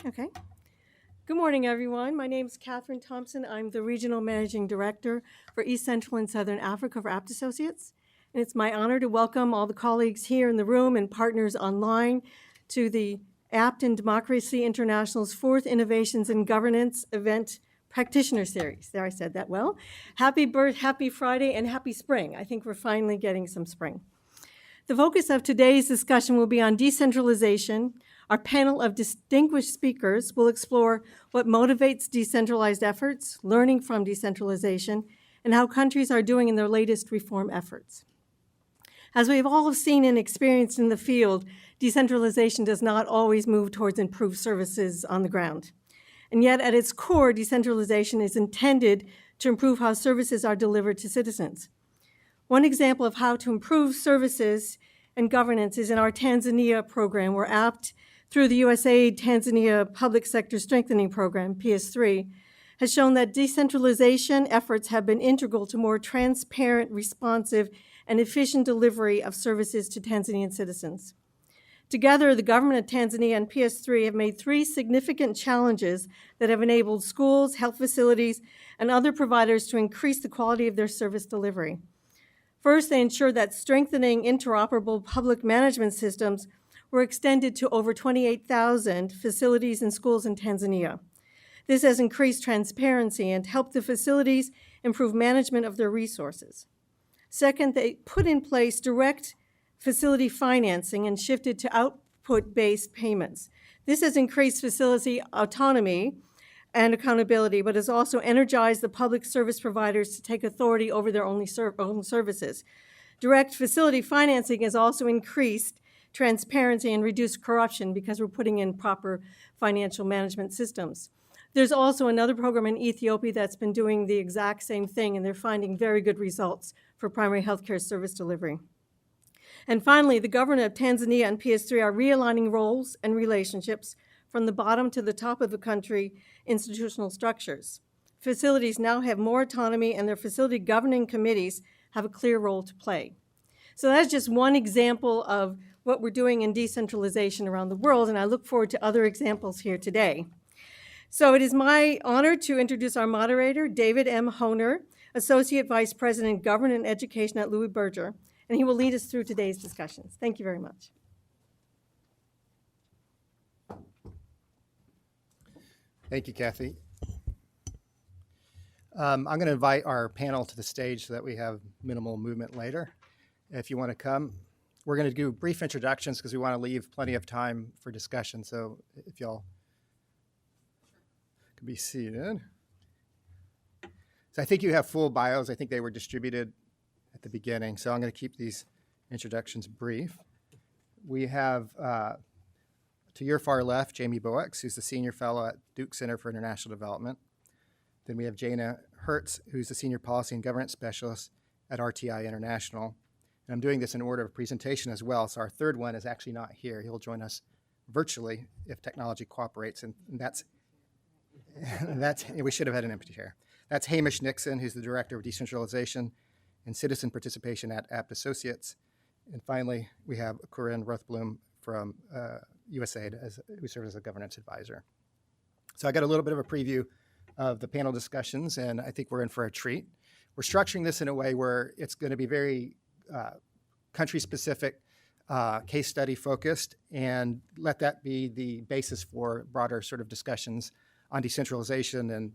Okay. Good morning, everyone. My name is Catherine Thompson. I'm the Regional Managing Director for East Central and Southern Africa for APT Associates. And it's my honor to welcome all the colleagues here in the room and partners online to the APT and Democracy International's 4th Innovations in Governance event practitioner series. There, I said that well. Happy Friday, and happy spring. I think we're finally getting some spring. The focus of today's discussion will be on decentralization. Our panel of distinguished speakers will explore what motivates decentralized efforts, learning from decentralization, and how countries are doing in their latest reform efforts. As we've all seen and experienced in the field, decentralization does not always move towards improved services on the ground. And yet, at its core, decentralization is intended to improve how services are delivered to citizens. One example of how to improve services and governance is in our Tanzania program, where APT, through the USAID Tanzania Public Sector Strengthening Program, PS3, has shown that decentralization efforts have been integral to more transparent, responsive, and efficient delivery of services to Tanzanian citizens. Together, the government of Tanzania and PS3 have made 3 significant challenges that have enabled schools, health facilities, and other providers to increase the quality of their service delivery. First, they ensured that strengthening interoperable public management systems were extended to over 28,000 facilities and schools in Tanzania. This has increased transparency and helped the facilities improve management of their resources. Second, they put in place direct facility financing and shifted to output-based payments. This has increased facility autonomy and accountability, but has also energized the public service providers to take authority over their own services. Direct facility financing has also increased transparency and reduced corruption because we're putting in proper financial management systems. There's also another program in Ethiopia that's been doing the exact same thing, and they're finding very good results for primary healthcare service delivery. And finally, the government of Tanzania and PS3 are realigning roles and relationships from the bottom to the top of the country institutional structures. Facilities now have more autonomy, and their facility governing committees have a clear role to play. So that's just one example of what we're doing in decentralization around the world, and I look forward to other examples here today. So it is my honor to introduce our moderator, David M. Honer, Associate Vice President, Government and Education at Louis Berger, and he will lead us through today's discussions. Thank you very much. Thank you, Kathy. I'm going to invite our panel to the stage so that we have minimal movement later. If you want to come, we're going to do brief introductions because we want to leave plenty of time for discussion. So if y'all could be seated. So I think you have full bios. I think they were distributed at the beginning. So I'm going to keep these introductions brief. We have, to your far left, Jamie Boex, who's the Senior Fellow at Duke Center for International Development. Then we have Jana Hertz, who's the Senior Policy and Governance Specialist at RTI International. And I'm doing this in order of presentation as well. So our third one is actually not here. He'll join us virtually if technology cooperates. And that's we should have had an empty chair. That's Hamish Nixon, who's the Director of Decentralization and Citizen Participation at APT Associates. And finally, we have Corinne Rothblum from USAID, who serves as a governance advisor. So I got a little bit of a preview of the panel discussions, and I think we're in for a treat. We're structuring this in a way where it's going to be very country-specific, case study focused, and let that be the basis for broader sort of discussions on decentralization and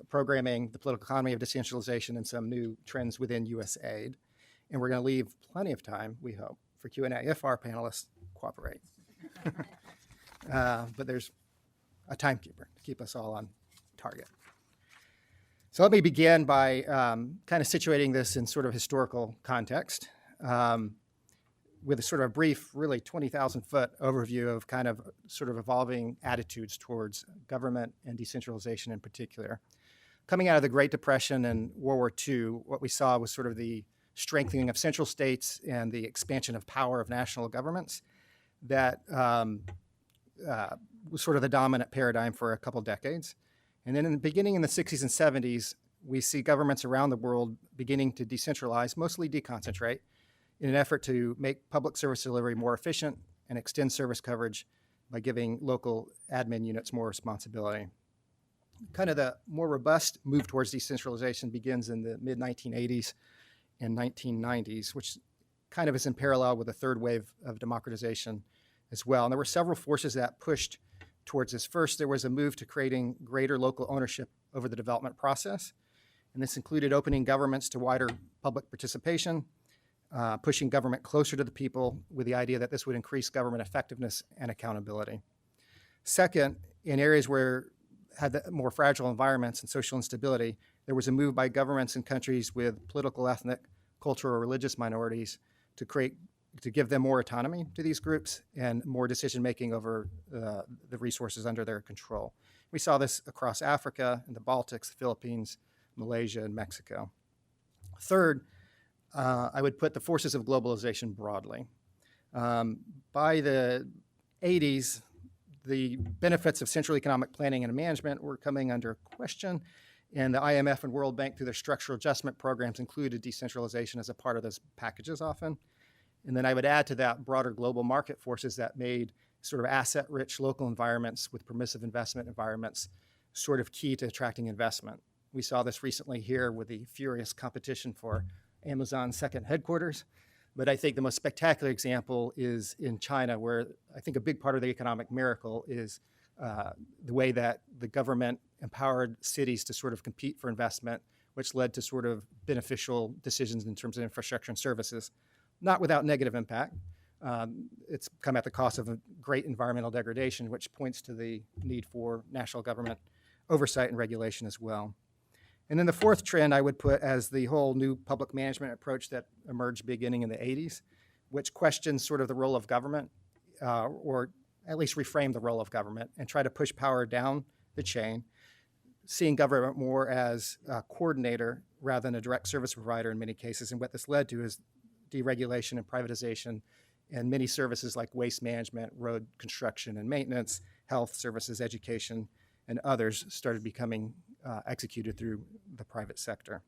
programming, the political economy of decentralization, and some new trends within USAID. And we're going to leave plenty of time, we hope, for Q&A if our panelists cooperate. But there's a timekeeper to keep us all on target. So let me begin by kind of situating this in sort of historical context with a sort of a brief, really 20,000-foot overview of kind of sort of evolving attitudes towards government and decentralization in particular. Coming out of the Great Depression and World War II, what we saw was sort of the strengthening of central states and the expansion of power of national governments that was sort of the dominant paradigm for a couple decades. And then in the beginning in the 60s and 70s, we see governments around the world beginning to decentralize, mostly deconcentrate, in an effort to make public service delivery more efficient, and extend service coverage by giving local admin units more responsibility. Kind of the more robust move towards decentralization begins in the mid-1980s and 1990s, which kind of is in parallel with the third wave of democratization as well. And there were several forces that pushed towards this. First, there was a move to creating greater local ownership over the development process. And this included opening governments to wider public participation, pushing government closer to the people with the idea that this would increase government effectiveness and accountability. Second, in areas where had the more fragile environments and social instability, there was a move by governments in countries with political, ethnic, cultural, or religious minorities to give them more autonomy to these groups and more decision-making over the resources under their control. We saw this across Africa and the Baltics, the Philippines, Malaysia, and Mexico. Third, I would put the forces of globalization broadly. By the 80s, the benefits of central economic planning and management were coming under question, and the IMF and World Bank, through their structural adjustment programs, included decentralization as a part of those packages often. And then I would add to that broader global market forces that made sort of asset-rich local environments with permissive investment environments sort of key to attracting investment. We saw this recently here with the furious competition for Amazon's second headquarters. But I think the most spectacular example is in China, where I think a big part of the economic miracle is the way that the government empowered cities to sort of compete for investment, which led to sort of beneficial decisions in terms of infrastructure and services, not without negative impact. It's come at the cost of a great environmental degradation, which points to the need for national government oversight and regulation as well. And then the fourth trend I would put as the whole new public management approach that emerged beginning in the 80s, which questions sort of the role of government, or at least reframe the role of government and try to push power down the chain, seeing government more as a coordinator rather than a direct service provider in many cases. And what this led to is deregulation and privatization, and many services like waste management, road construction and maintenance, health services, education, and others started becoming executed through the private sector.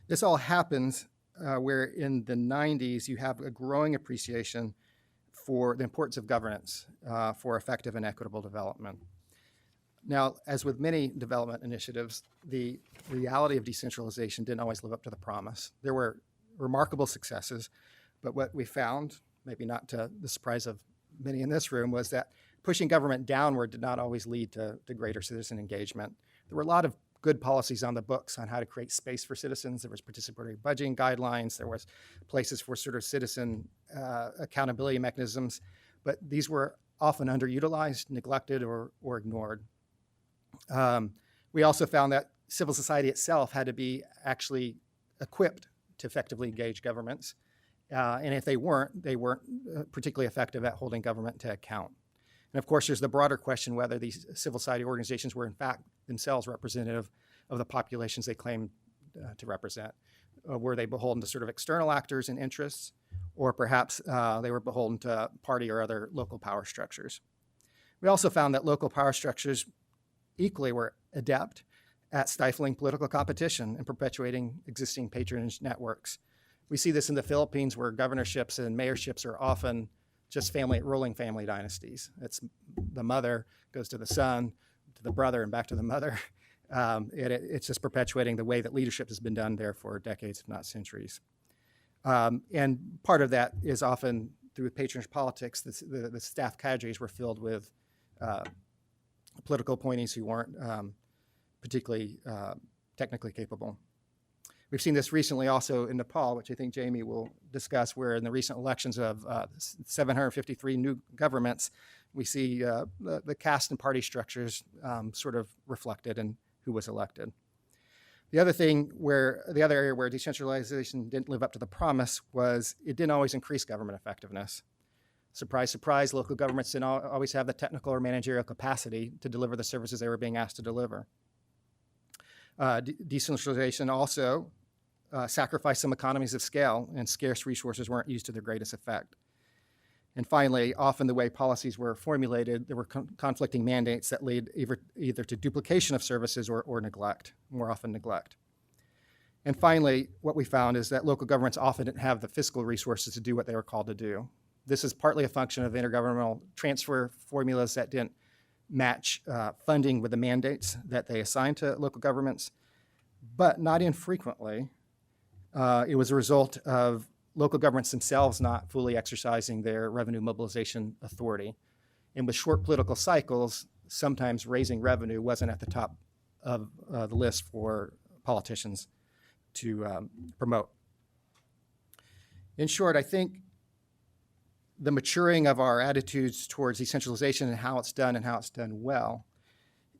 This all happens where in the 90s you have a growing appreciation for the importance of governance for effective and equitable development. Now, as with many development initiatives, the reality of decentralization didn't always live up to the promise. There were remarkable successes, but what we found, maybe not to the surprise of many in this room, was that pushing government downward did not always lead to greater citizen engagement. There were a lot of good policies on the books on how to create space for citizens. There was participatory budgeting guidelines. There was places for sort of citizen accountability mechanisms, but these were often underutilized, neglected, or ignored. We also found that civil society itself had to be actually equipped to effectively engage governments. And if they weren't particularly effective at holding government to account. And of course, there's the broader question whether these civil society organizations were in fact themselves representative of the populations they claimed to represent. Were they beholden to sort of external actors and interests, or perhaps they were beholden to party or other local power structures? We also found that local power structures equally were adept at stifling political competition and perpetuating existing patronage networks. We see this in the Philippines, where governorships and mayorships are often just rolling family dynasties. It's the mother goes to the son, to the brother, and back to the mother. It's just perpetuating the way that leadership has been done there for decades, if not centuries. And part of that is often through patronage politics. The staff cadres were filled with political appointees who weren't particularly technically capable. We've seen this recently also in Nepal, which I think Jamie will discuss, where in the recent elections of 753 new governments, we see the caste and party structures sort of reflected in who was elected. The other area where decentralization didn't live up to the promise was it didn't always increase government effectiveness. Surprise, surprise, local governments didn't always have the technical or managerial capacity to deliver the services they were being asked to deliver. Decentralization also sacrificed some economies of scale, and scarce resources weren't used to their greatest effect. And finally, often the way policies were formulated, there were conflicting mandates that lead either to duplication of services or neglect, more often neglect. And finally, what we found is that local governments often didn't have the fiscal resources to do what they were called to do. This is partly a function of intergovernmental transfer formulas that didn't match funding with the mandates that they assigned to local governments, but not infrequently, it was a result of local governments themselves not fully exercising their revenue mobilization authority. And with short political cycles, sometimes raising revenue wasn't at the top of the list for politicians to promote. In short, I think the maturing of our attitudes towards decentralization and how it's done well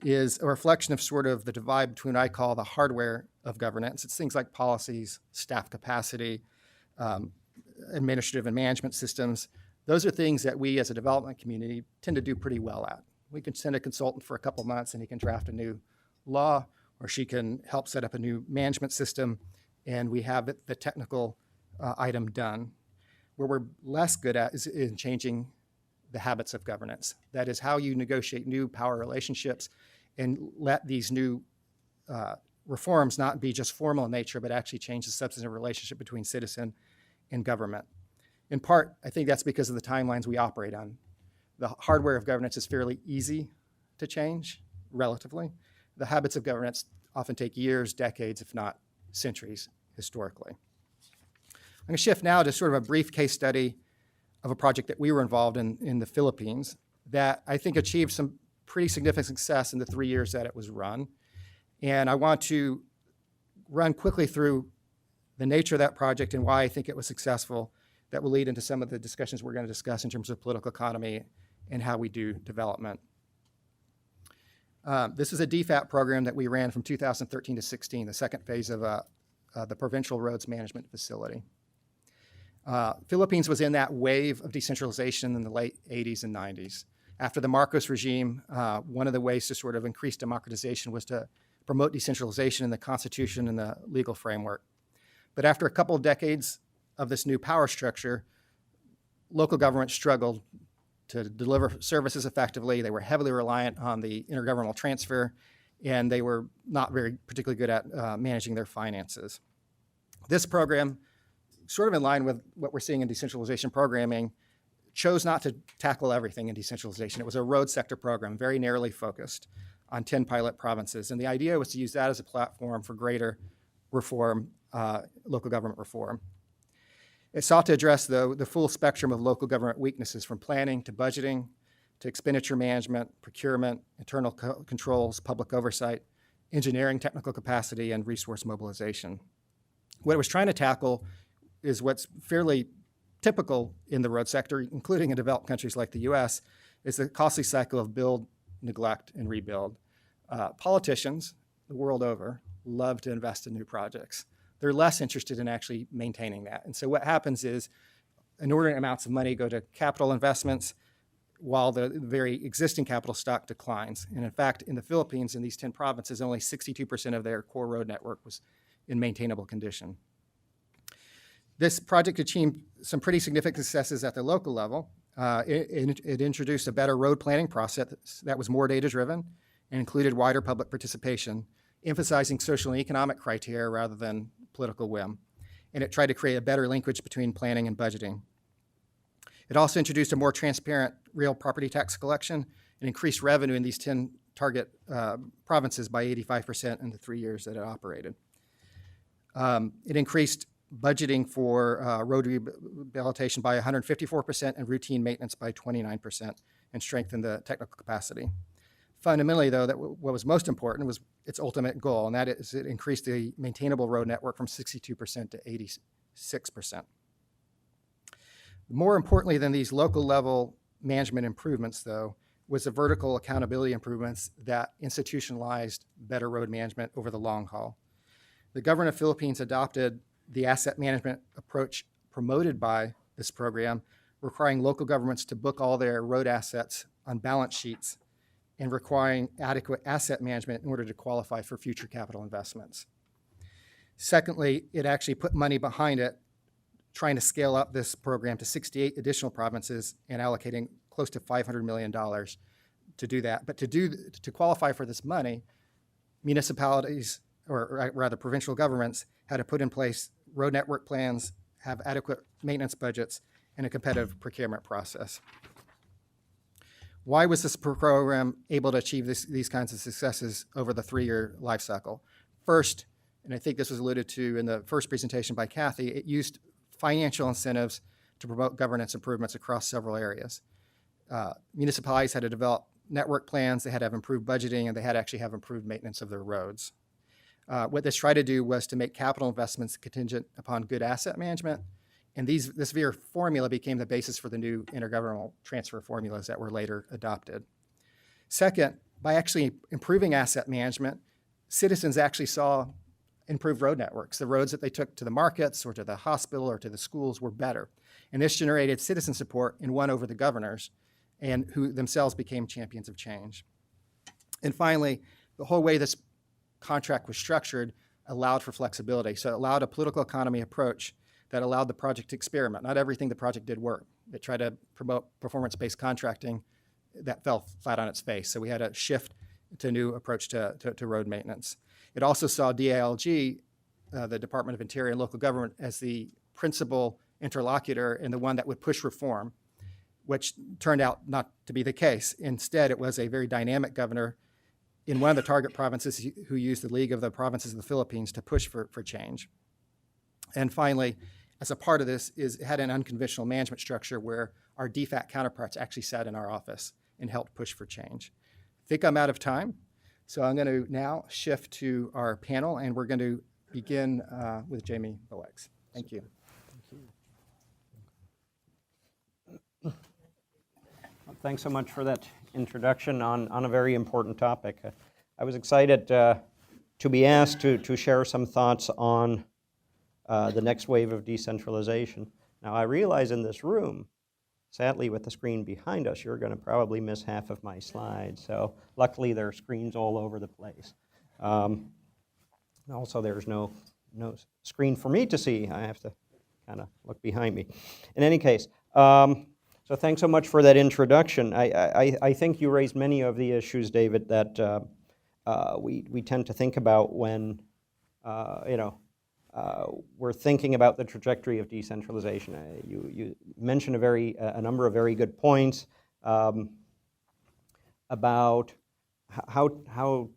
is a reflection of sort of the divide between what I call the hardware of governance. It's things like policies, staff capacity, administrative and management systems. Those are things that we as a development community tend to do pretty well at. We can send a consultant for a couple months and he can draft a new law, or she can help set up a new management system, and we have the technical item done. Where we're less good at is in changing the habits of governance. That is how you negotiate new power relationships and let these new reforms not be just formal in nature, but actually change the substantive relationship between citizen and government. In part, I think that's because of the timelines we operate on. The hardware of governance is fairly easy to change, relatively. The habits of governance often take years, decades, if not centuries, historically. I'm going to shift now to sort of a brief case study of a project that we were involved in the Philippines that I think achieved some pretty significant success in the 3 years that it was run. And I want to run quickly through the nature of that project and why I think it was successful. That will lead into some of the discussions we're going to discuss in terms of political economy and how we do development. This is a DFAT program that we ran from 2013 to 16, the second phase of the Provincial Roads Management Facility. Philippines was in that wave of decentralization in the late 80s and 90s. After the Marcos regime, one of the ways to sort of increase democratization was to promote decentralization in the constitution and the legal framework. But after a couple of decades of this new power structure, local governments struggled to deliver services effectively. They were heavily reliant on the intergovernmental transfer, and they were not particularly good at managing their finances. This program, sort of in line with what we're seeing in decentralization programming, chose not to tackle everything in decentralization. It was a road sector program, very narrowly focused on 10 pilot provinces. And the idea was to use that as a platform for greater reform, local government reform. It sought to address the full spectrum of local government weaknesses, from planning to budgeting to expenditure management, procurement, internal controls, public oversight, engineering technical capacity, and resource mobilization. What it was trying to tackle is what's fairly typical in the road sector, including in developed countries like the US, is the costly cycle of build, neglect, and rebuild. Politicians the world over love to invest in new projects. They're less interested in actually maintaining that. And so what happens is inordinate amounts of money go to capital investments while the very existing capital stock declines. And in fact, in the Philippines, in these 10 provinces, only 62% of their core road network was in maintainable condition. This project achieved some pretty significant successes at the local level. It introduced a better road planning process that was more data-driven and included wider public participation, emphasizing social and economic criteria rather than political whim. And it tried to create a better linkage between planning and budgeting. It also introduced a more transparent real property tax collection and increased revenue in these 10 target provinces by 85% in the 3 years that it operated. It increased budgeting for road rehabilitation by 154% and routine maintenance by 29%, and strengthened the technical capacity. Fundamentally, though, what was most important was its ultimate goal, and that is it increased the maintainable road network from 62% to 86%. More importantly than these local level management improvements, though, was the vertical accountability improvements that institutionalized better road management over the long haul. The government of the Philippines adopted the asset management approach promoted by this program, requiring local governments to book all their road assets on balance sheets and requiring adequate asset management in order to qualify for future capital investments. Secondly, it actually put money behind it, trying to scale up this program to 68 additional provinces and allocating close to $500 million to do that. But to qualify for this money, municipalities, or rather provincial governments, had to put in place road network plans, have adequate maintenance budgets, and a competitive procurement process. Why was this program able to achieve these kinds of successes over the 3-year life cycle? First, and I think this was alluded to in the first presentation by Kathy, it used financial incentives to promote governance improvements across several areas. Municipalities had to develop network plans, they had to have improved budgeting, and they had to actually have improved maintenance of their roads. What this tried to do was to make capital investments contingent upon good asset management, and this VEER formula became the basis for the new intergovernmental transfer formulas that were later adopted. Second, by actually improving asset management, citizens actually saw improved road networks. The roads that they took to the markets or to the hospital or to the schools were better. And this generated citizen support and won over the governors, and who themselves became champions of change. And finally, the whole way this contract was structured allowed for flexibility. So it allowed a political economy approach that allowed the project to experiment. Not everything the project did work. It tried to promote performance-based contracting that fell flat on its face. So we had to shift to a new approach to road maintenance. It also saw DILG, the Department of Interior and Local Government, as the principal interlocutor and the one that would push reform, which turned out not to be the case. Instead, it was a very dynamic governor in one of the target provinces who used the League of the Provinces of the Philippines to push for change. And finally, as a part of this, it had an unconventional management structure where our DFAT counterparts actually sat in our office and helped push for change. I think I'm out of time, so I'm going to now shift to our panel, and we're going to begin with Jamie Boex. Thank you. Thanks so much for that introduction on a very important topic. I was excited to be asked to share some thoughts on the next wave of decentralization. Now, I realize in this room, sadly with the screen behind us, you're going to probably miss half of my slides. So luckily there are screens all over the place. Also, there's no screen for me to see. I have to kind of look behind me. In any case, so thanks so much for that introduction. I think you raised many of the issues, David, that we tend to think about when we're thinking about the trajectory of decentralization. You mentioned a number of very good points about how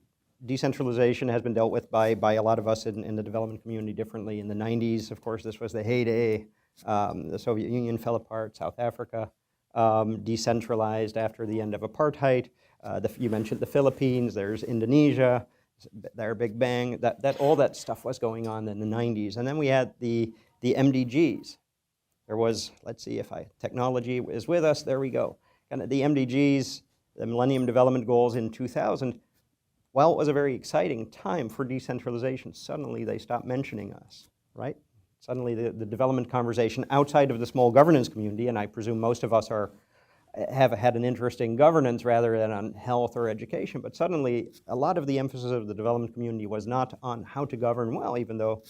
decentralization has been dealt with by a lot of us in the development community differently. In the 90s, of course, this was the heyday. The Soviet Union fell apart, South Africa decentralized after the end of apartheid. You mentioned the Philippines, there's Indonesia, their Big Bang, all that stuff was going on in the 90s. And then we had the MDGs. There was, let's see if technology is with us, there we go. Kind of the MDGs, the Millennium Development Goals in 2000, while it was a very exciting time for decentralization, suddenly they stopped mentioning us, right? Suddenly the development conversation outside of the small governance community, and I presume most of us have had an interest in governance rather than on health or education, but suddenly a lot of the emphasis of the development community was not on how to govern well, even though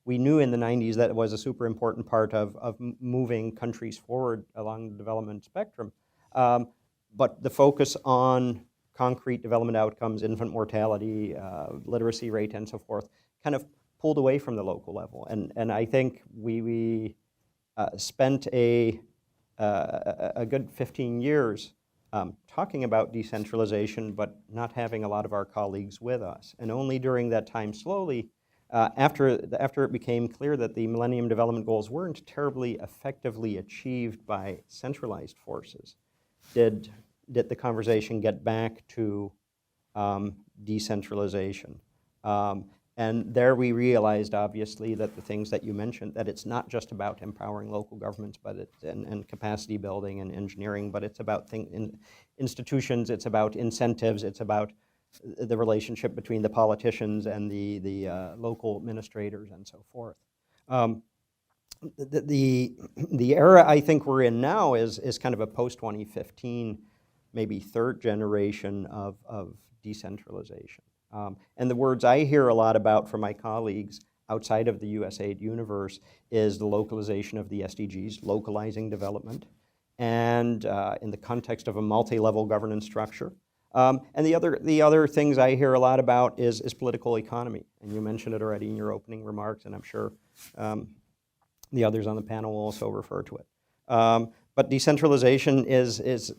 we knew in the 90s that it was a super important part of moving countries forward along the development spectrum. But the focus on concrete development outcomes, infant mortality, literacy rate, and so forth, kind of pulled away from the local level. And I think we spent a good 15 years talking about decentralization, but not having a lot of our colleagues with us. And only during that time, slowly, after it became clear that the Millennium Development Goals weren't terribly effectively achieved by centralized forces, did the conversation get back to decentralization. And there we realized, obviously, that the things that you mentioned, that it's not just about empowering local governments and capacity building and engineering, but it's about institutions, it's about incentives, it's about the relationship between the politicians and the local administrators and so forth. The era I think we're in now is kind of a post-2015, maybe third generation of decentralization. And the words I hear a lot about from my colleagues outside of the USAID universe is the localization of the SDGs, localizing development, and in the context of a multi-level governance structure. And the other things I hear a lot about is political economy, and you mentioned it already in your opening remarks, and I'm sure the others on the panel will also refer to it. But decentralization is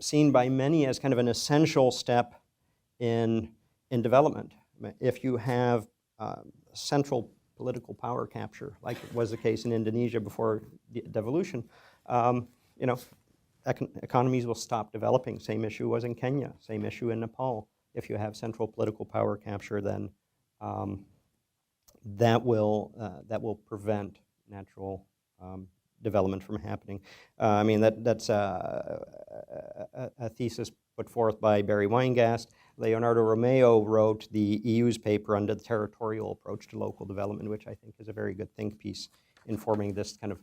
seen by many as kind of an essential step in development. If you have central political power capture, like it was the case in Indonesia before devolution, you know, economies will stop developing. Same issue was in Kenya, same issue in Nepal. If you have central political power capture, then that will prevent natural development from happening. I mean, that's a thesis put forth by Barry Weingast. Leonardo Romeo wrote the EU's paper on the territorial approach to local development, which I think is a very good think piece informing this kind of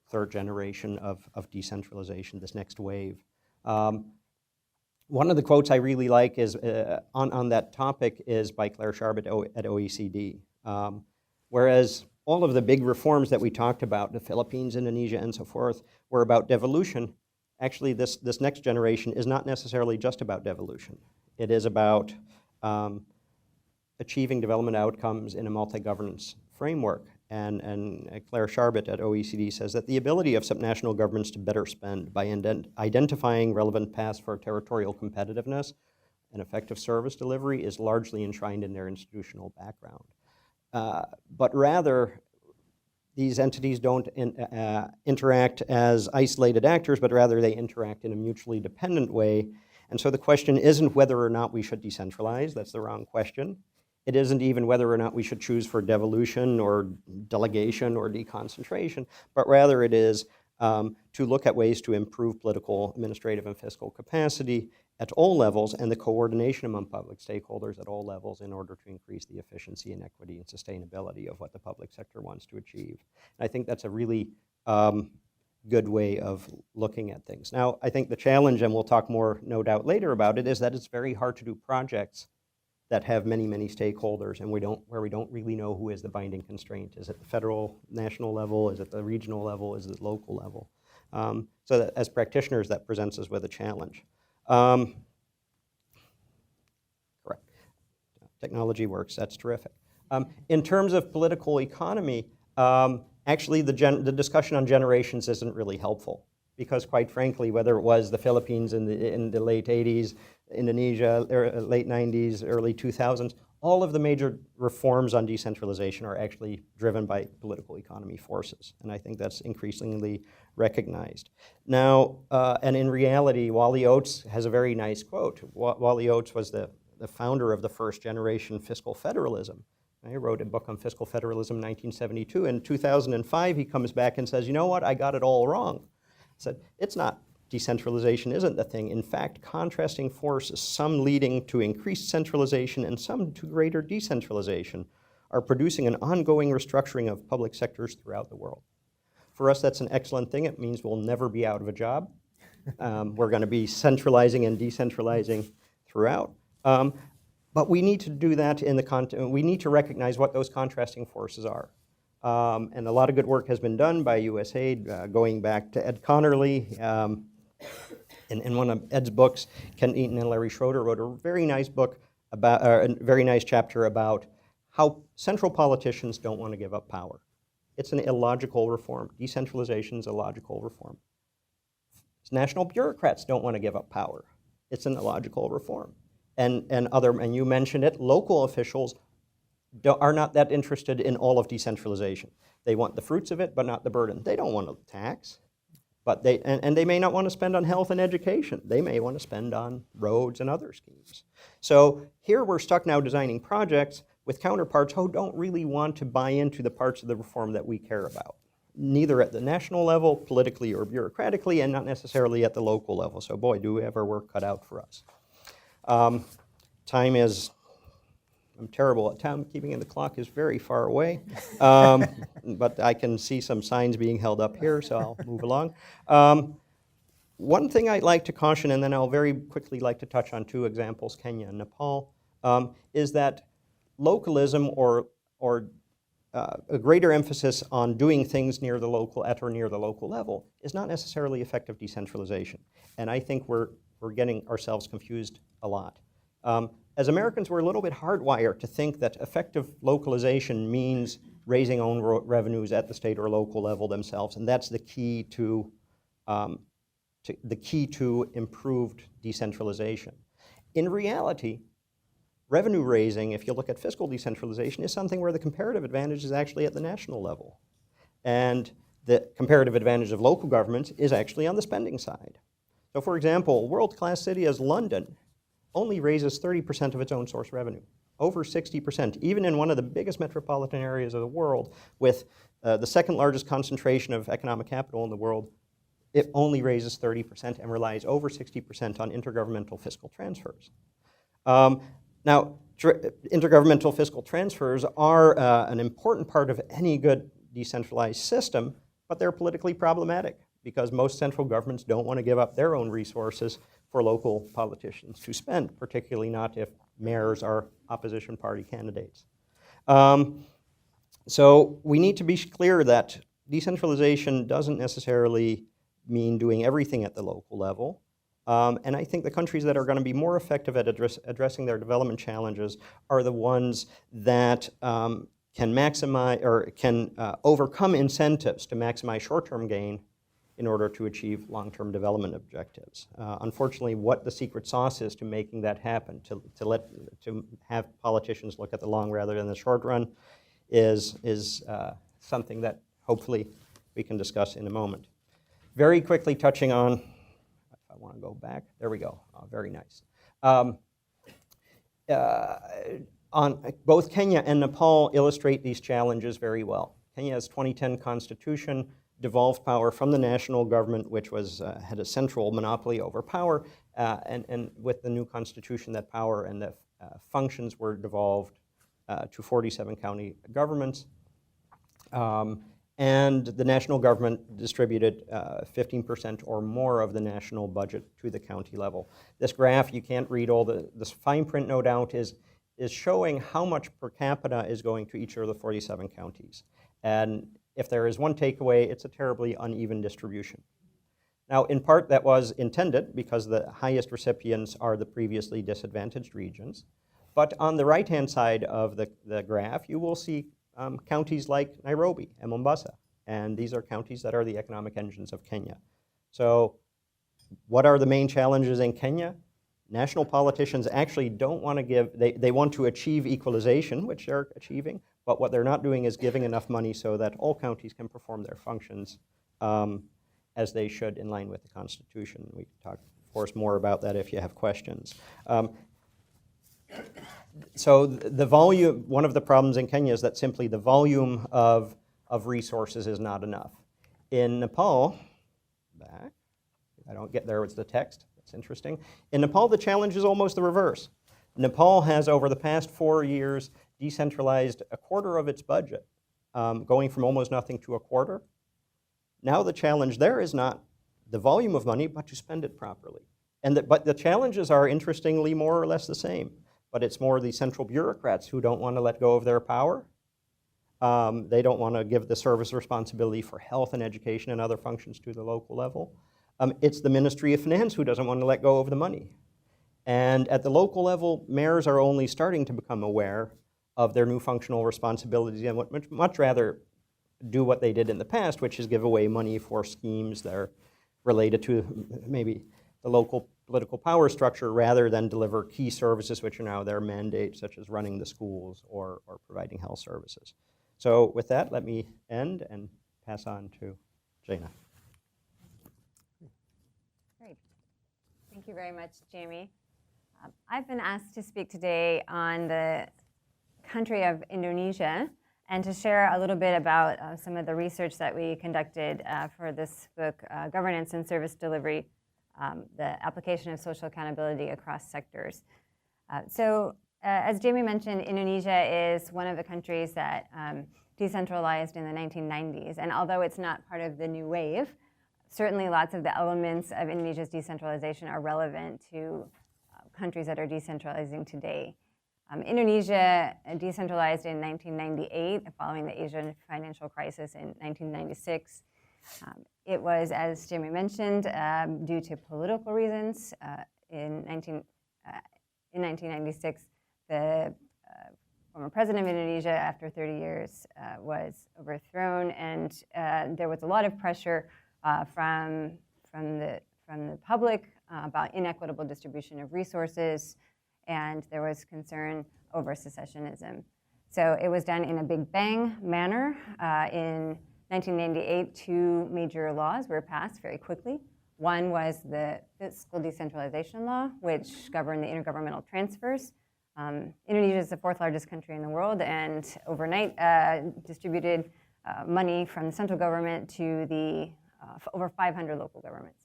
third generation of decentralization, this next wave. One of the quotes I really like is on that topic is by Claire Charbonneau at OECD. Whereas all of the big reforms that we talked about, the Philippines, Indonesia, and so forth, were about devolution, actually this next generation is not necessarily just about devolution. It is about achieving development outcomes in a multi-governance framework. And Claire Charbonneau at OECD says that the ability of subnational governments to better spend by identifying relevant paths for territorial competitiveness and effective service delivery is largely enshrined in their institutional background. But rather, these entities don't interact as isolated actors, but rather they interact in a mutually dependent way. And so the question isn't whether or not we should decentralize. That's the wrong question. It isn't even whether or not we should choose for devolution or delegation or deconcentration, but rather it is to look at ways to improve political, administrative, and fiscal capacity at all levels and the coordination among public stakeholders at all levels in order to increase the efficiency and equity and sustainability of what the public sector wants to achieve. And I think that's a really good way of looking at things. Now, I think the challenge, and we'll talk more, no doubt, later about it, is that it's very hard to do projects that have many, many stakeholders and where we don't really know who is the binding constraint. Is it the federal, national level? Is it the regional level? Is it the local level? So that as practitioners, that presents us with a challenge. Correct. Technology works, that's terrific. In terms of political economy, actually the discussion on generations isn't really helpful because quite frankly, whether it was the Philippines in the late 80s, Indonesia, late 90s, early 2000s, all of the major reforms on decentralization are actually driven by political economy forces. And I think that's increasingly recognized. Now, and in reality, Wally Oates has a very nice quote. Wally Oates was the founder of the first generation fiscal federalism. He wrote a book on fiscal federalism in 1972. In 2005, he comes back and says, you know what, I got it all wrong. He said, it's not. Decentralization isn't the thing. In fact, contrasting forces, some leading to increased centralization and some to greater decentralization, are producing an ongoing restructuring of public sectors throughout the world. For us, that's an excellent thing. It means we'll never be out of a job. We're going to be centralizing and decentralizing throughout. But we need to do that in the we need to recognize what those contrasting forces are. And a lot of good work has been done by USAID, going back to Ed Connerly. In one of Ed's books, Ken Eaton and Larry Schroeder wrote a very nice book about, a very nice chapter about how central politicians don't want to give up power. It's an illogical reform. Decentralization is a logical reform. National bureaucrats don't want to give up power. It's an illogical reform. And you mentioned it, local officials are not that interested in all of decentralization. They want the fruits of it, but not the burden. They don't want to tax, but they may not want to spend on health and education. They may want to spend on roads and other schemes. So here we're stuck now designing projects with counterparts who don't really want to buy into the parts of the reform that we care about, neither at the national level, politically or bureaucratically, and not necessarily at the local level. So boy, do we have our work cut out for us. Time is, I'm terrible at time keeping, and the clock is very far away. But I can see some signs being held up here, so I'll move along. One thing I'd like to caution, and then I'll very quickly like to touch on two examples, Kenya and Nepal, is that localism or a greater emphasis on doing things near the local, at or near the local level, is not necessarily effective decentralization. And I think we're getting ourselves confused a lot. As Americans, we're a little bit hardwired to think that effective localization means raising own revenues at the state or local level themselves, and that's the key to improved decentralization. In reality, revenue raising, if you look at fiscal decentralization, is something where the comparative advantage is actually at the national level. And the comparative advantage of local governments is actually on the spending side. So for example, a world-class city as London only raises 30% of its own source revenue, over 60%, even in one of the biggest metropolitan areas of the world with the second largest concentration of economic capital in the world. It only raises 30% and relies over 60% on intergovernmental fiscal transfers. Now, intergovernmental fiscal transfers are an important part of any good decentralized system, but they're politically problematic because most central governments don't want to give up their own resources for local politicians to spend, particularly not if mayors are opposition party candidates. So we need to be clear that decentralization doesn't necessarily mean doing everything at the local level. And I think the countries that are going to be more effective at addressing their development challenges are the ones that can maximize or can overcome incentives to maximize short-term gain in order to achieve long-term development objectives. Unfortunately, what the secret sauce is to making that happen, to have politicians look at the long rather than the short run, is something that hopefully we can discuss in a moment. Very quickly touching on, if I want to go back, there we go, very nice. On both Kenya and Nepal illustrate these challenges very well. Kenya's 2010 constitution devolved power from the national government, which had a central monopoly over power, and with the new constitution, that power and the functions were devolved to 47 county governments. And the national government distributed 15% or more of the national budget to the county level. This graph, you can't read all this fine print, no doubt, is showing how much per capita is going to each of the 47 counties. And if there is one takeaway, it's a terribly uneven distribution. Now, in part, that was intended because the highest recipients are the previously disadvantaged regions. But on the right-hand side of the graph, you will see counties like Nairobi and Mombasa. And these are counties that are the economic engines of Kenya. So what are the main challenges in Kenya? National politicians actually don't want to give, they want to achieve equalization, which they're achieving, but what they're not doing is giving enough money so that all counties can perform their functions as they should in line with the Constitution. We can talk, of course, more about that if you have questions. So the volume, one of the problems in Kenya is that simply the volume of resources is not enough. In Nepal, back, I don't get there with the text, that's interesting. In Nepal, the challenge is almost the reverse. Nepal has, over the past 4 years, decentralized a quarter of its budget, going from almost nothing to a quarter. Now the challenge there is not the volume of money, but to spend it properly. But the challenges are, interestingly, more or less the same. But it's more the central bureaucrats who don't want to let go of their power. They don't want to give the service responsibility for health and education and other functions to the local level. It's the Ministry of Finance who doesn't want to let go of the money. And at the local level, mayors are only starting to become aware of their new functional responsibilities and would much rather do what they did in the past, which is give away money for schemes that are related to maybe the local political power structure rather than deliver key services which are now their mandate, such as running the schools or providing health services. So with that, let me end and pass on to Jaina. Great. Thank you very much, Jamie. I've been asked to speak today on the country of Indonesia and to share a little bit about some of the research that we conducted for this book, Governance and Service Delivery, the application of social accountability across sectors. As Jamie mentioned, Indonesia is one of the countries that decentralized in the 1990s. And although it's not part of the new wave, certainly lots of the elements of Indonesia's decentralization are relevant to countries that are decentralizing today. Indonesia decentralized in 1998 following the Asian financial crisis in 1996. It was, as Jamie mentioned, due to political reasons. In 1996, the former president of Indonesia, after 30 years, was overthrown, and there was a lot of pressure from the public about inequitable distribution of resources, and there was concern over secessionism. So it was done in a big bang manner. In 1998, two major laws were passed very quickly. One was the Fiscal Decentralization Law, which governed the intergovernmental transfers. Indonesia is the fourth largest country in the world, and overnight distributed money from the central government to the over 500 local governments.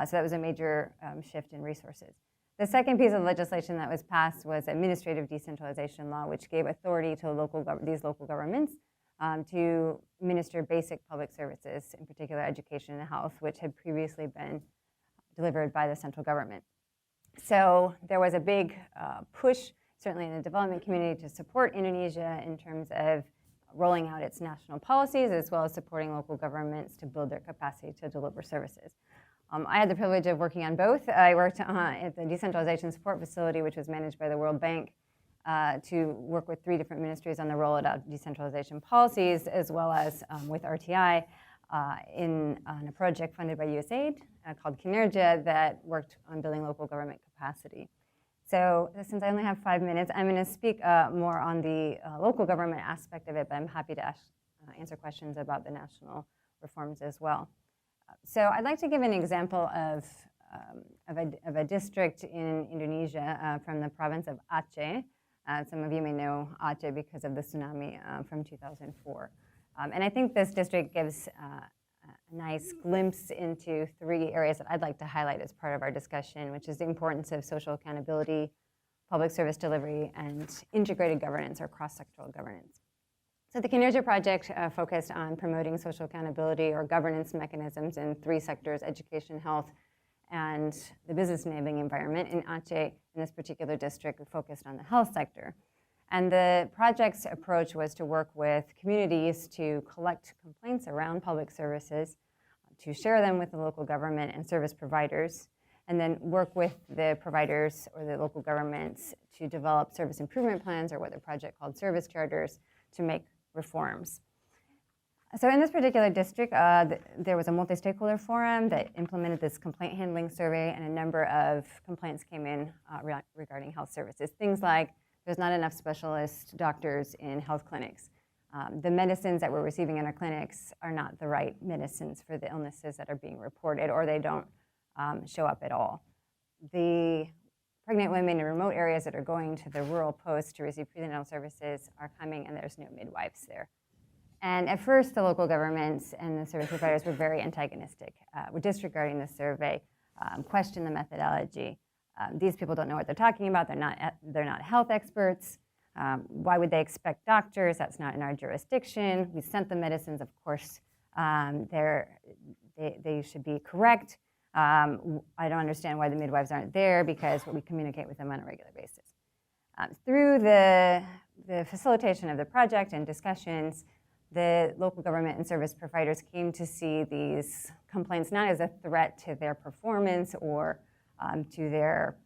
So that was a major shift in resources. The second piece of legislation that was passed was Administrative Decentralization Law, which gave authority to these local governments to administer basic public services, in particular education and health, which had previously been delivered by the central government. So there was a big push, certainly in the development community, to support Indonesia in terms of rolling out its national policies, as well as supporting local governments to build their capacity to deliver services. I had the privilege of working on both. I worked at the Decentralization Support Facility, which was managed by the World Bank, to work with 3 different ministries on the rollout of decentralization policies, as well as with RTI on a project funded by USAID called Kinerja that worked on building local government capacity. So since I only have 5 minutes, I'm going to speak more on the local government aspect of it, but I'm happy to answer questions about the national reforms as well. So I'd like to give an example of a district in Indonesia from the province of Aceh. Some of you may know Aceh because of the tsunami from 2004. And I think this district gives a nice glimpse into 3 areas that I'd like to highlight as part of our discussion, which is the importance of social accountability, public service delivery, and integrated governance or cross-sectoral governance. So the Kinerja project focused on promoting social accountability or governance mechanisms in 3 sectors: education, health, and the business enabling environment. In Aceh, in this particular district, we focused on the health sector. And the project's approach was to work with communities to collect complaints around public services, to share them with the local government and service providers, and then work with the providers or the local governments to develop service improvement plans, or what the project called service charters, to make reforms. So in this particular district, there was a multi-stakeholder forum that implemented this complaint handling survey, and a number of complaints came in regarding health services. Things like there's not enough specialist doctors in health clinics. The medicines that we're receiving in our clinics are not the right medicines for the illnesses that are being reported, or they don't show up at all. The pregnant women in remote areas that are going to the rural posts to receive prenatal services are coming, and there's no midwives there. And at first, the local governments and the service providers were very antagonistic, disregarding the survey, questioned the methodology. These people don't know what they're talking about. They're not health experts. Why would they expect doctors? That's not in our jurisdiction. We sent the medicines, of course. They should be correct. I don't understand why the midwives aren't there, because we communicate with them on a regular basis. Through the facilitation of the project and discussions, the local government and service providers came to see these complaints not as a threat to their performance or to their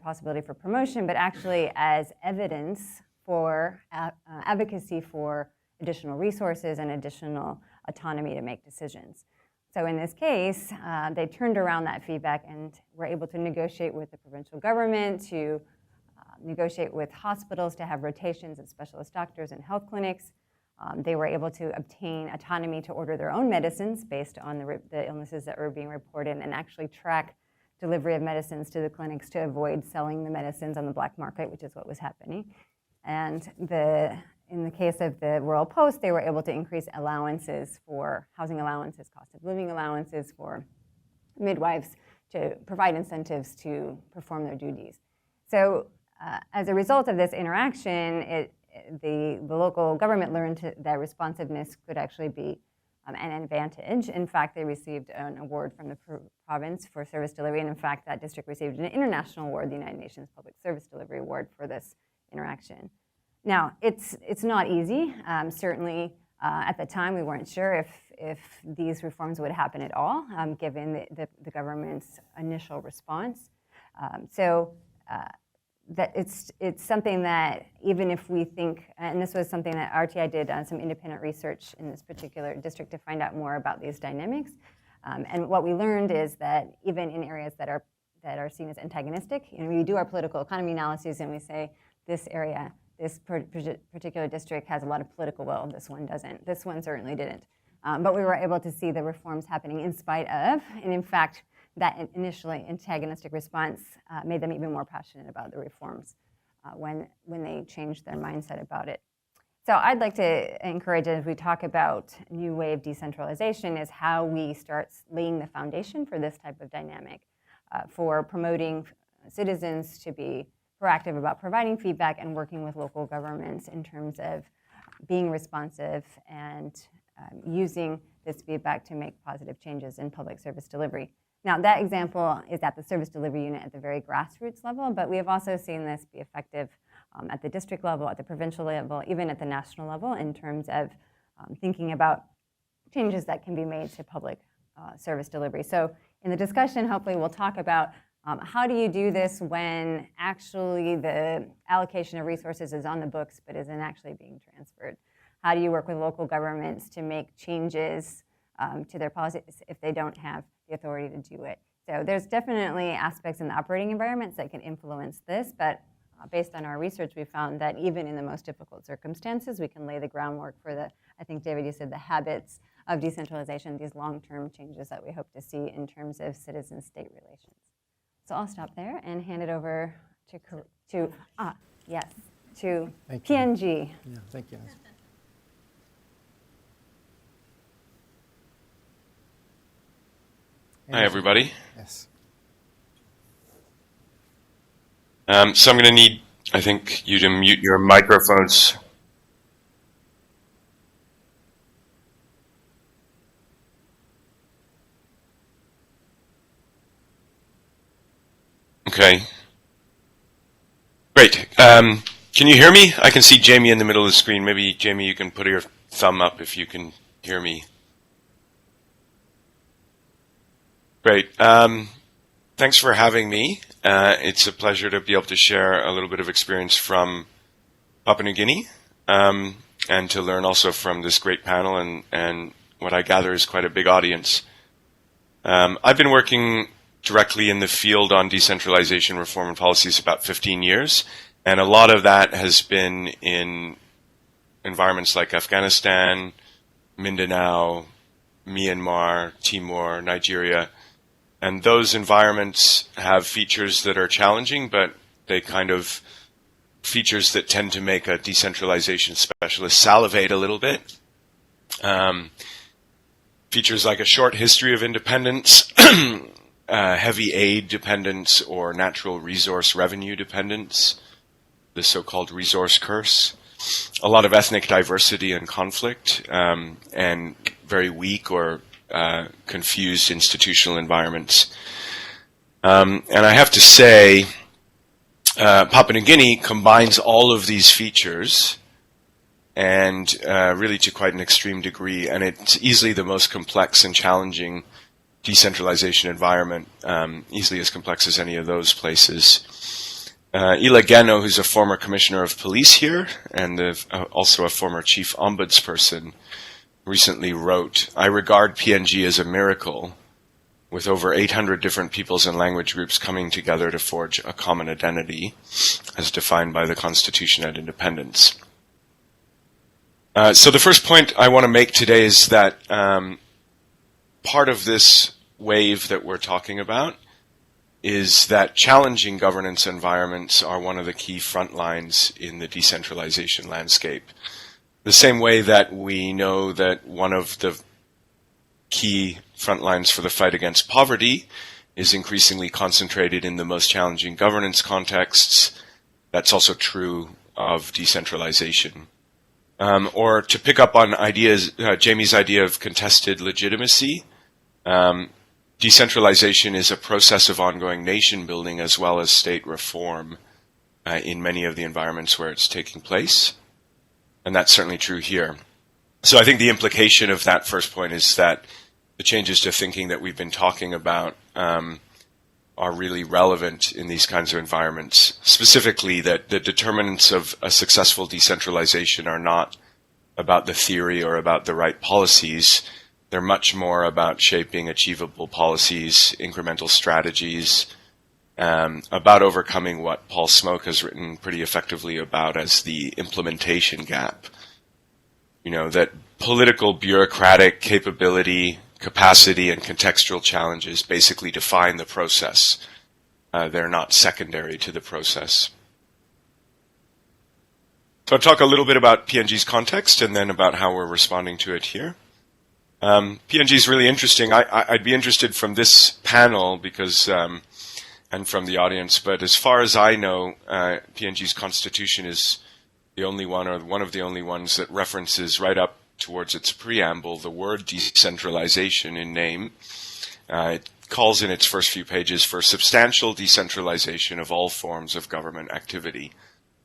possibility for promotion, but actually as evidence for advocacy for additional resources and additional autonomy to make decisions. So in this case, they turned around that feedback and were able to negotiate with the provincial government, to negotiate with hospitals to have rotations of specialist doctors in health clinics. They were able to obtain autonomy to order their own medicines based on the illnesses that were being reported, and actually track delivery of medicines to the clinics to avoid selling the medicines on the black market, which is what was happening. And in the case of the rural post, they were able to increase allowances for housing allowances, cost of living allowances for midwives, to provide incentives to perform their duties. So as a result of this interaction, the local government learned that responsiveness could actually be an advantage. In fact, they received an award from the province for service delivery, and in fact, that district received an international award, the United Nations Public Service Delivery Award, for this interaction. Now, it's not easy. Certainly, at the time, we weren't sure if these reforms would happen at all, given the government's initial response. So that it's something that even if we think, and this was something that RTI did some independent research in this particular district to find out more about these dynamics. And what we learned is that even in areas that are seen as antagonistic, we do our political economy analyses and we say this area, this particular district has a lot of political will, this one doesn't. This one certainly didn't. But we were able to see the reforms happening in spite of, and in fact, that initially antagonistic response made them even more passionate about the reforms when they changed their mindset about it. So I'd like to encourage, as we talk about new wave decentralization, is how we start laying the foundation for this type of dynamic, for promoting citizens to be proactive about providing feedback and working with local governments in terms of being responsive and using this feedback to make positive changes in public service delivery. Now, that example is at the service delivery unit at the very grassroots level, but we have also seen this be effective at the district level, at the provincial level, even at the national level in terms of thinking about changes that can be made to public service delivery. So in the discussion, hopefully we'll talk about how do you do this when actually the allocation of resources is on the books but isn't actually being transferred? How do you work with local governments to make changes to their policies if they don't have the authority to do it? So there's definitely aspects in the operating environments that can influence this, but based on our research, we found that even in the most difficult circumstances, we can lay the groundwork for the, I think David, you said the habits of decentralization, these long-term changes that we hope to see in terms of citizen-state relations. So I'll stop there and hand it over to PNG. Yeah, thank you. Hi, everybody. Yes. So I'm going to need, I think, you to mute your microphones. Okay. Great. Can you hear me? I can see Jamie in the middle of the screen. Maybe, Jamie, you can put your thumb up if you can hear me. Great. Thanks for having me. It's a pleasure to be able to share a little bit of experience from Papua New Guinea and to learn also from this great panel and what I gather is quite a big audience. I've been working directly in the field on decentralization reform and policies about 15 years, and a lot of that has been in environments like Afghanistan, Mindanao, Myanmar, Timor, Nigeria. And those environments have features that are challenging, but they kind of features that tend to make a decentralization specialist salivate a little bit. Features like a short history of independence, heavy aid dependence, or natural resource revenue dependence, the so-called resource curse. A lot of ethnic diversity and conflict, and very weak or confused institutional environments. And I have to say, Papua New Guinea combines all of these features and really to quite an extreme degree, and it's easily the most complex and challenging decentralization environment, easily as complex as any of those places. Ila Geno, who's a former commissioner of police here and also a former chief ombudsperson, recently wrote, "I regard PNG as a miracle, with over 800 different peoples and language groups coming together to forge a common identity, as defined by the Constitution and independence." So the first point I want to make today is that part of this wave that we're talking about is that challenging governance environments are one of the key front lines in the decentralization landscape. The same way that we know that one of the key front lines for the fight against poverty is increasingly concentrated in the most challenging governance contexts, that's also true of decentralization. Or to pick up on ideas, Jamie's idea of contested legitimacy, decentralization is a process of ongoing nation building as well as state reform in many of the environments where it's taking place. And that's certainly true here. So I think the implication of that first point is that the changes to thinking that we've been talking about are really relevant in these kinds of environments. Specifically, that the determinants of a successful decentralization are not about the theory or about the right policies. They're much more about shaping achievable policies, incremental strategies, about overcoming what Paul Smoke has written pretty effectively about as the implementation gap. You know, that political bureaucratic capability, capacity, and contextual challenges basically define the process. They're not secondary to the process. So I'll talk a little bit about PNG's context and then about how we're responding to it here. PNG is really interesting. I'd be interested from this panel because, and from the audience, but as far as I know, PNG's constitution is the only one, or one of the only ones, that references right up towards its preamble the word decentralization in name. It calls in its first few pages for substantial decentralization of all forms of government activity,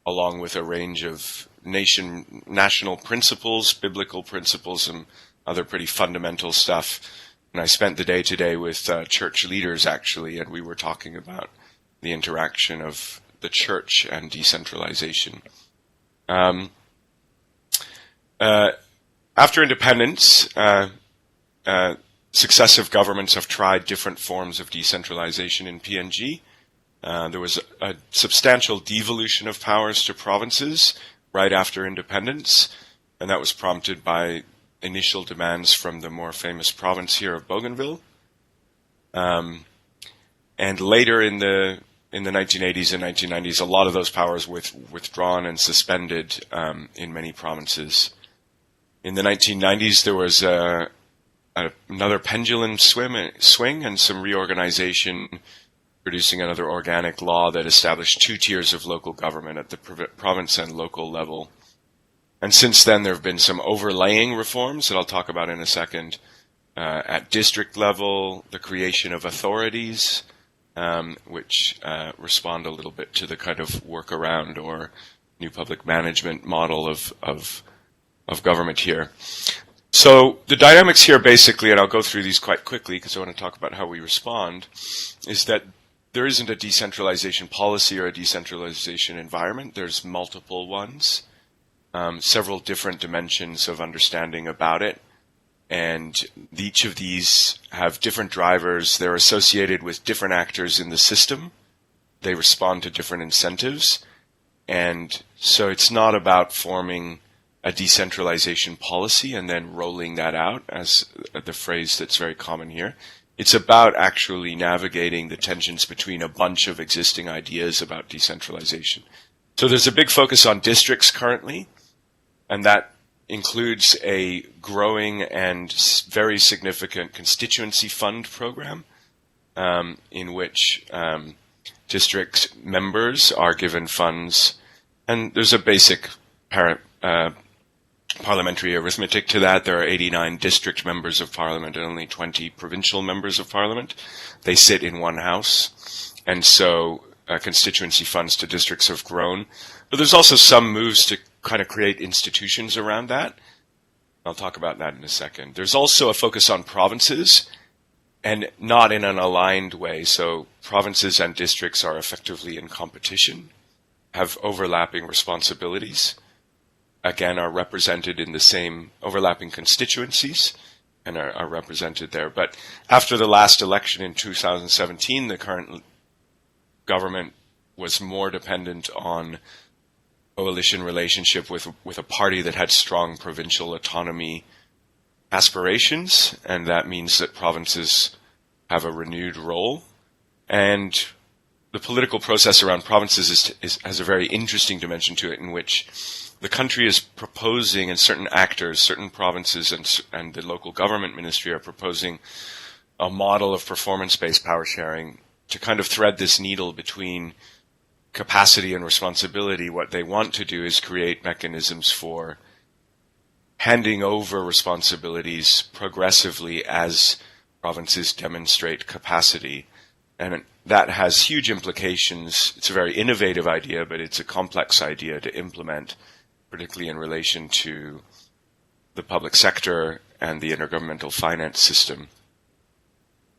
along with a range of national principles, biblical principles, and other pretty fundamental stuff. And I spent the day today with church leaders, actually, and we were talking about the interaction of the church and decentralization. After independence, successive governments have tried different forms of decentralization in PNG. There was a substantial devolution of powers to provinces right after independence, and that was prompted by initial demands from the more famous province here of Bougainville. And later in the 1980s and 1990s, a lot of those powers were withdrawn and suspended in many provinces. In the 1990s, there was another pendulum swing and some reorganization, producing another organic law that established 2 tiers of local government at the province and local level. And since then, there have been some overlaying reforms that I'll talk about in a second. At district level, the creation of authorities, which respond a little bit to the kind of workaround or new public management model of government here. So the dynamics here basically, and I'll go through these quite quickly because I want to talk about how we respond, is that there isn't a decentralization policy or a decentralization environment. There's multiple ones, several different dimensions of understanding about it. And each of these have different drivers. They're associated with different actors in the system. They respond to different incentives. And so it's not about forming a decentralization policy and then rolling that out as the phrase that's very common here. It's about actually navigating the tensions between a bunch of existing ideas about decentralization. So there's a big focus on districts currently, and that includes a growing and very significant constituency fund program in which district members are given funds. And there's a basic parliamentary arithmetic to that. There are 89 district members of parliament and only 20 provincial members of parliament. They sit in one house. And so constituency funds to districts have grown. But there's also some moves to kind of create institutions around that. I'll talk about that in a second. There's also a focus on provinces, and not in an aligned way. So provinces and districts are effectively in competition, have overlapping responsibilities, again, are represented in the same overlapping constituencies and are represented there. But after the last election in 2017, the current government was more dependent on coalition relationship with a party that had strong provincial autonomy aspirations, and that means that provinces have a renewed role. And the political process around provinces has a very interesting dimension to it, in which the country is proposing, and certain actors, certain provinces and the local government ministry are proposing a model of performance-based power sharing to kind of thread this needle between capacity and responsibility. What they want to do is create mechanisms for handing over responsibilities progressively as provinces demonstrate capacity. And that has huge implications. It's a very innovative idea, but it's a complex idea to implement, particularly in relation to the public sector and the intergovernmental finance system.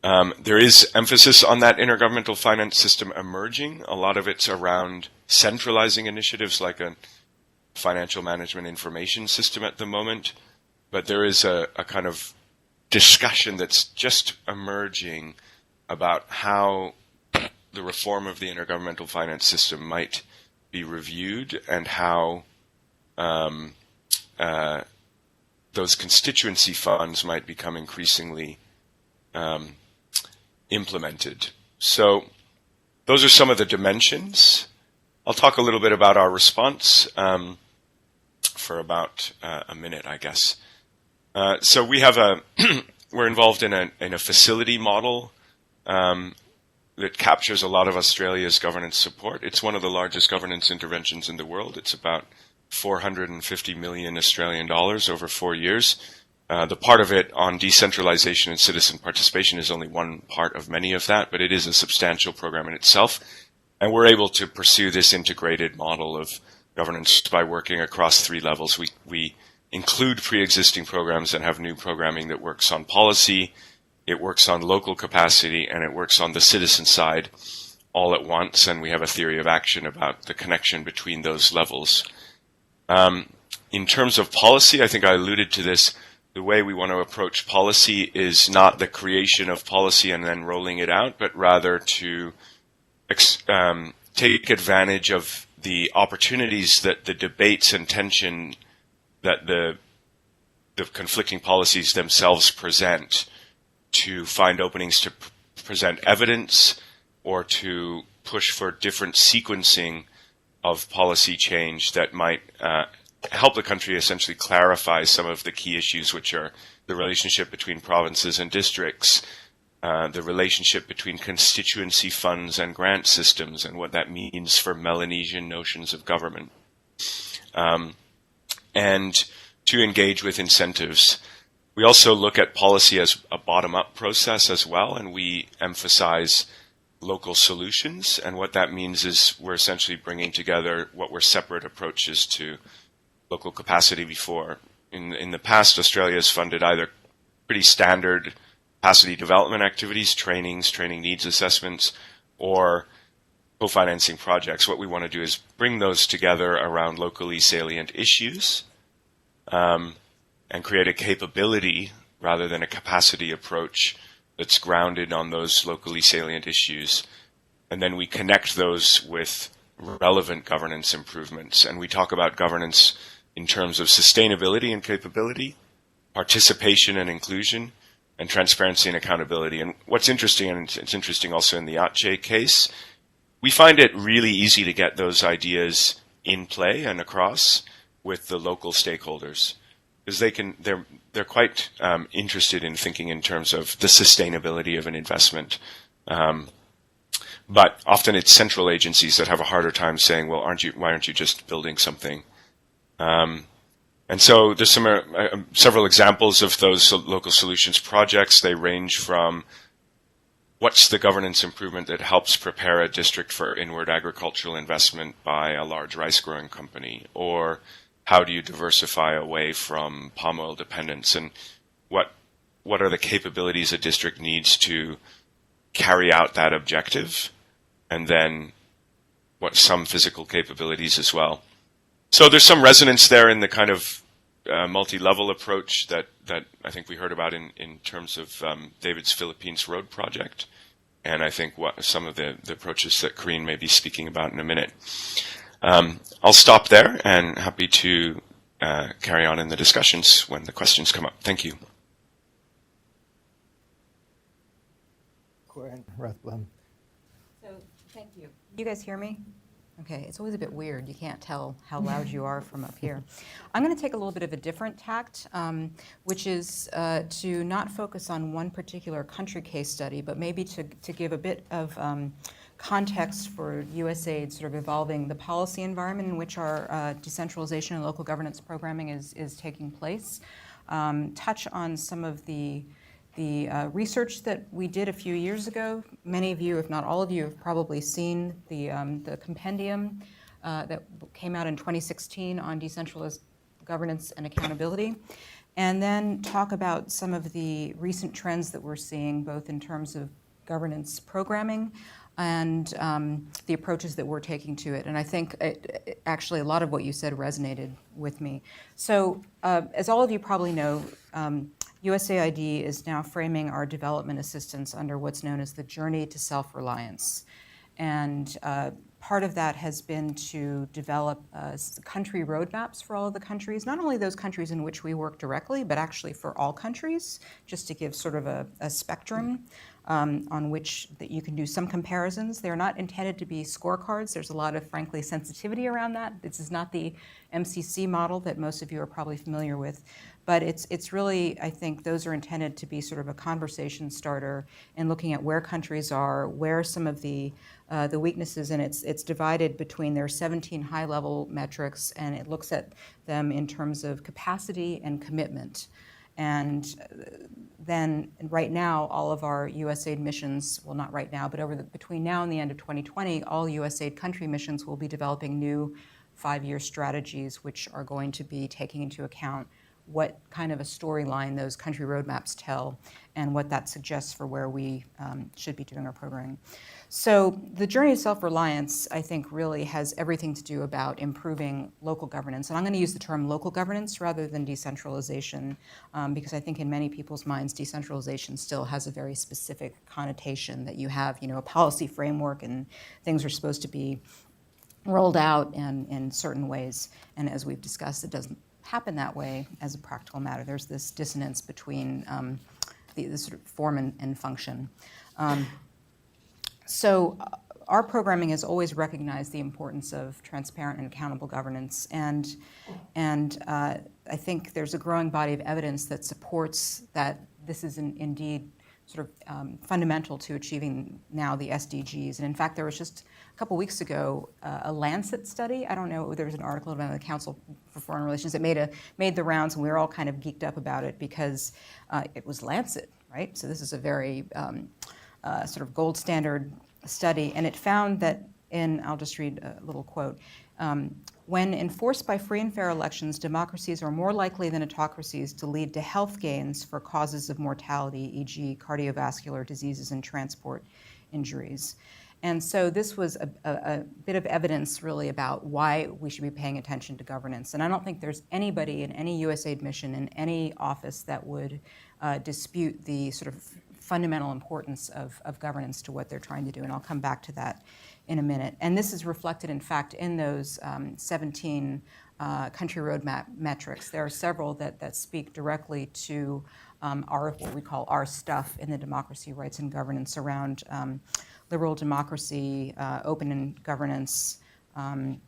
There is emphasis on that intergovernmental finance system emerging. A lot of it's around centralizing initiatives like a financial management information system at the moment. But there is a kind of discussion that's just emerging about how the reform of the intergovernmental finance system might be reviewed and how those constituency funds might become increasingly implemented. So those are some of the dimensions. I'll talk a little bit about our response for about a minute, I guess. So we have we're involved in a facility model that captures a lot of Australia's governance support. It's one of the largest governance interventions in the world. It's about 450 million Australian dollars over 4 years. The part of it on decentralization and citizen participation is only one part of many of that, but it is a substantial program in itself. And we're able to pursue this integrated model of governance by working across 3 levels. We include pre-existing programs and have new programming that works on policy, it works on local capacity, and it works on the citizen side all at once. And we have a theory of action about the connection between those levels. In terms of policy, I think I alluded to this. The way we want to approach policy is not the creation of policy and then rolling it out, but rather to take advantage of the opportunities that the debates and tension that the conflicting policies themselves present, to find openings to present evidence or to push for different sequencing of policy change that might help the country essentially clarify some of the key issues, which are the relationship between provinces and districts, the relationship between constituency funds and grant systems, and what that means for Melanesian notions of government, and to engage with incentives. We also look at policy as a bottom-up process as well, and we emphasize local solutions. And what that means is we're essentially bringing together what were separate approaches to local capacity before. In the past, Australia has funded either pretty standard capacity development activities, training needs assessments, or co-financing projects. What we want to do is bring those together around locally salient issues, and create a capability rather than a capacity approach that's grounded on those locally salient issues. And then we connect those with relevant governance improvements. And we talk about governance in terms of sustainability and capability, participation and inclusion, and transparency and accountability. And what's interesting, and it's interesting also in the Aceh case, we find it really easy to get those ideas in play and across with the local stakeholders, because they're quite interested in thinking in terms of the sustainability of an investment. But often it's central agencies that have a harder time saying, well, why aren't you just building something? And so there's several examples of those local solutions projects. They range from what's the governance improvement that helps prepare a district for inward agricultural investment by a large rice growing company, or how do you diversify away from palm oil dependence, and what are the capabilities a district needs to carry out that objective, and then what some physical capabilities as well. So there's some resonance there in the kind of multi-level approach that I think we heard about in terms of David's Philippines Road project, and I think what some of the approaches that Karine may be speaking about in a minute. I'll stop there and happy to carry on in the discussions when the questions come up. Thank you. So, thank you. You guys hear me? Okay, it's always a bit weird. You can't tell how loud you are from up here. I'm going to take a little bit of a different tact, which is to not focus on one particular country case study, but maybe to give a bit of context for USAID sort of evolving the policy environment in which our decentralization and local governance programming is taking place. Touch on some of the research that we did a few years ago. Many of you, if not all of you, have probably seen the compendium that came out in 2016 on decentralized governance and accountability. and then talk about some of the recent trends that we're seeing, both in terms of governance programming and the approaches that we're taking to it. And I think actually a lot of what you said resonated with me. So as all of you probably know, USAID is now framing our development assistance under what's known as the Journey to Self-Reliance. And part of that has been to develop country roadmaps for all of the countries, not only those countries in which we work directly, but actually for all countries, just to give sort of a spectrum on which that you can do some comparisons. They're not intended to be scorecards. There's a lot of, frankly, sensitivity around that. This is not the MCC model that most of you are probably familiar with, but it's really, I think, those are intended to be sort of a conversation starter in looking at where countries are, where some of the weaknesses, and it's divided between their 17 high-level metrics, and it looks at them in terms of capacity and commitment. And then right now, all of our USAID missions, well, not right now, but between now and the end of 2020, all USAID country missions will be developing new 5-year strategies, which are going to be taking into account what kind of a storyline those country roadmaps tell and what that suggests for where we should be doing our programming. So the journey of self-reliance, I think, really has everything to do about improving local governance. And I'm going to use the term local governance rather than decentralization, because I think in many people's minds, decentralization still has a very specific connotation that you have, a policy framework and things are supposed to be rolled out in certain ways. And as we've discussed, it doesn't happen that way as a practical matter. There's this dissonance between the sort of form and function. So our programming has always recognized the importance of transparent and accountable governance, and I think there's a growing body of evidence that supports that this is indeed sort of fundamental to achieving now the SDGs. And in fact, there was just a couple weeks ago a Lancet study. I don't know, there was an article about the Council for Foreign Relations that made the rounds, and we were all kind of geeked up about it because it was Lancet, right? So this is a very sort of gold standard study, and it found that I'll just read a little quote, when enforced by free and fair elections, democracies are more likely than autocracies to lead to health gains for causes of mortality, e.g. cardiovascular diseases and transport injuries. And so this was a bit of evidence really about why we should be paying attention to governance. And I don't think there's anybody in any USAID mission in any office that would dispute the sort of fundamental importance of governance to what they're trying to do. And I'll come back to that in a minute. And this is reflected, in fact, in those 17 country roadmap metrics. There are several that speak directly to what we call our stuff in the democracy, rights, and governance around liberal democracy, open governance, and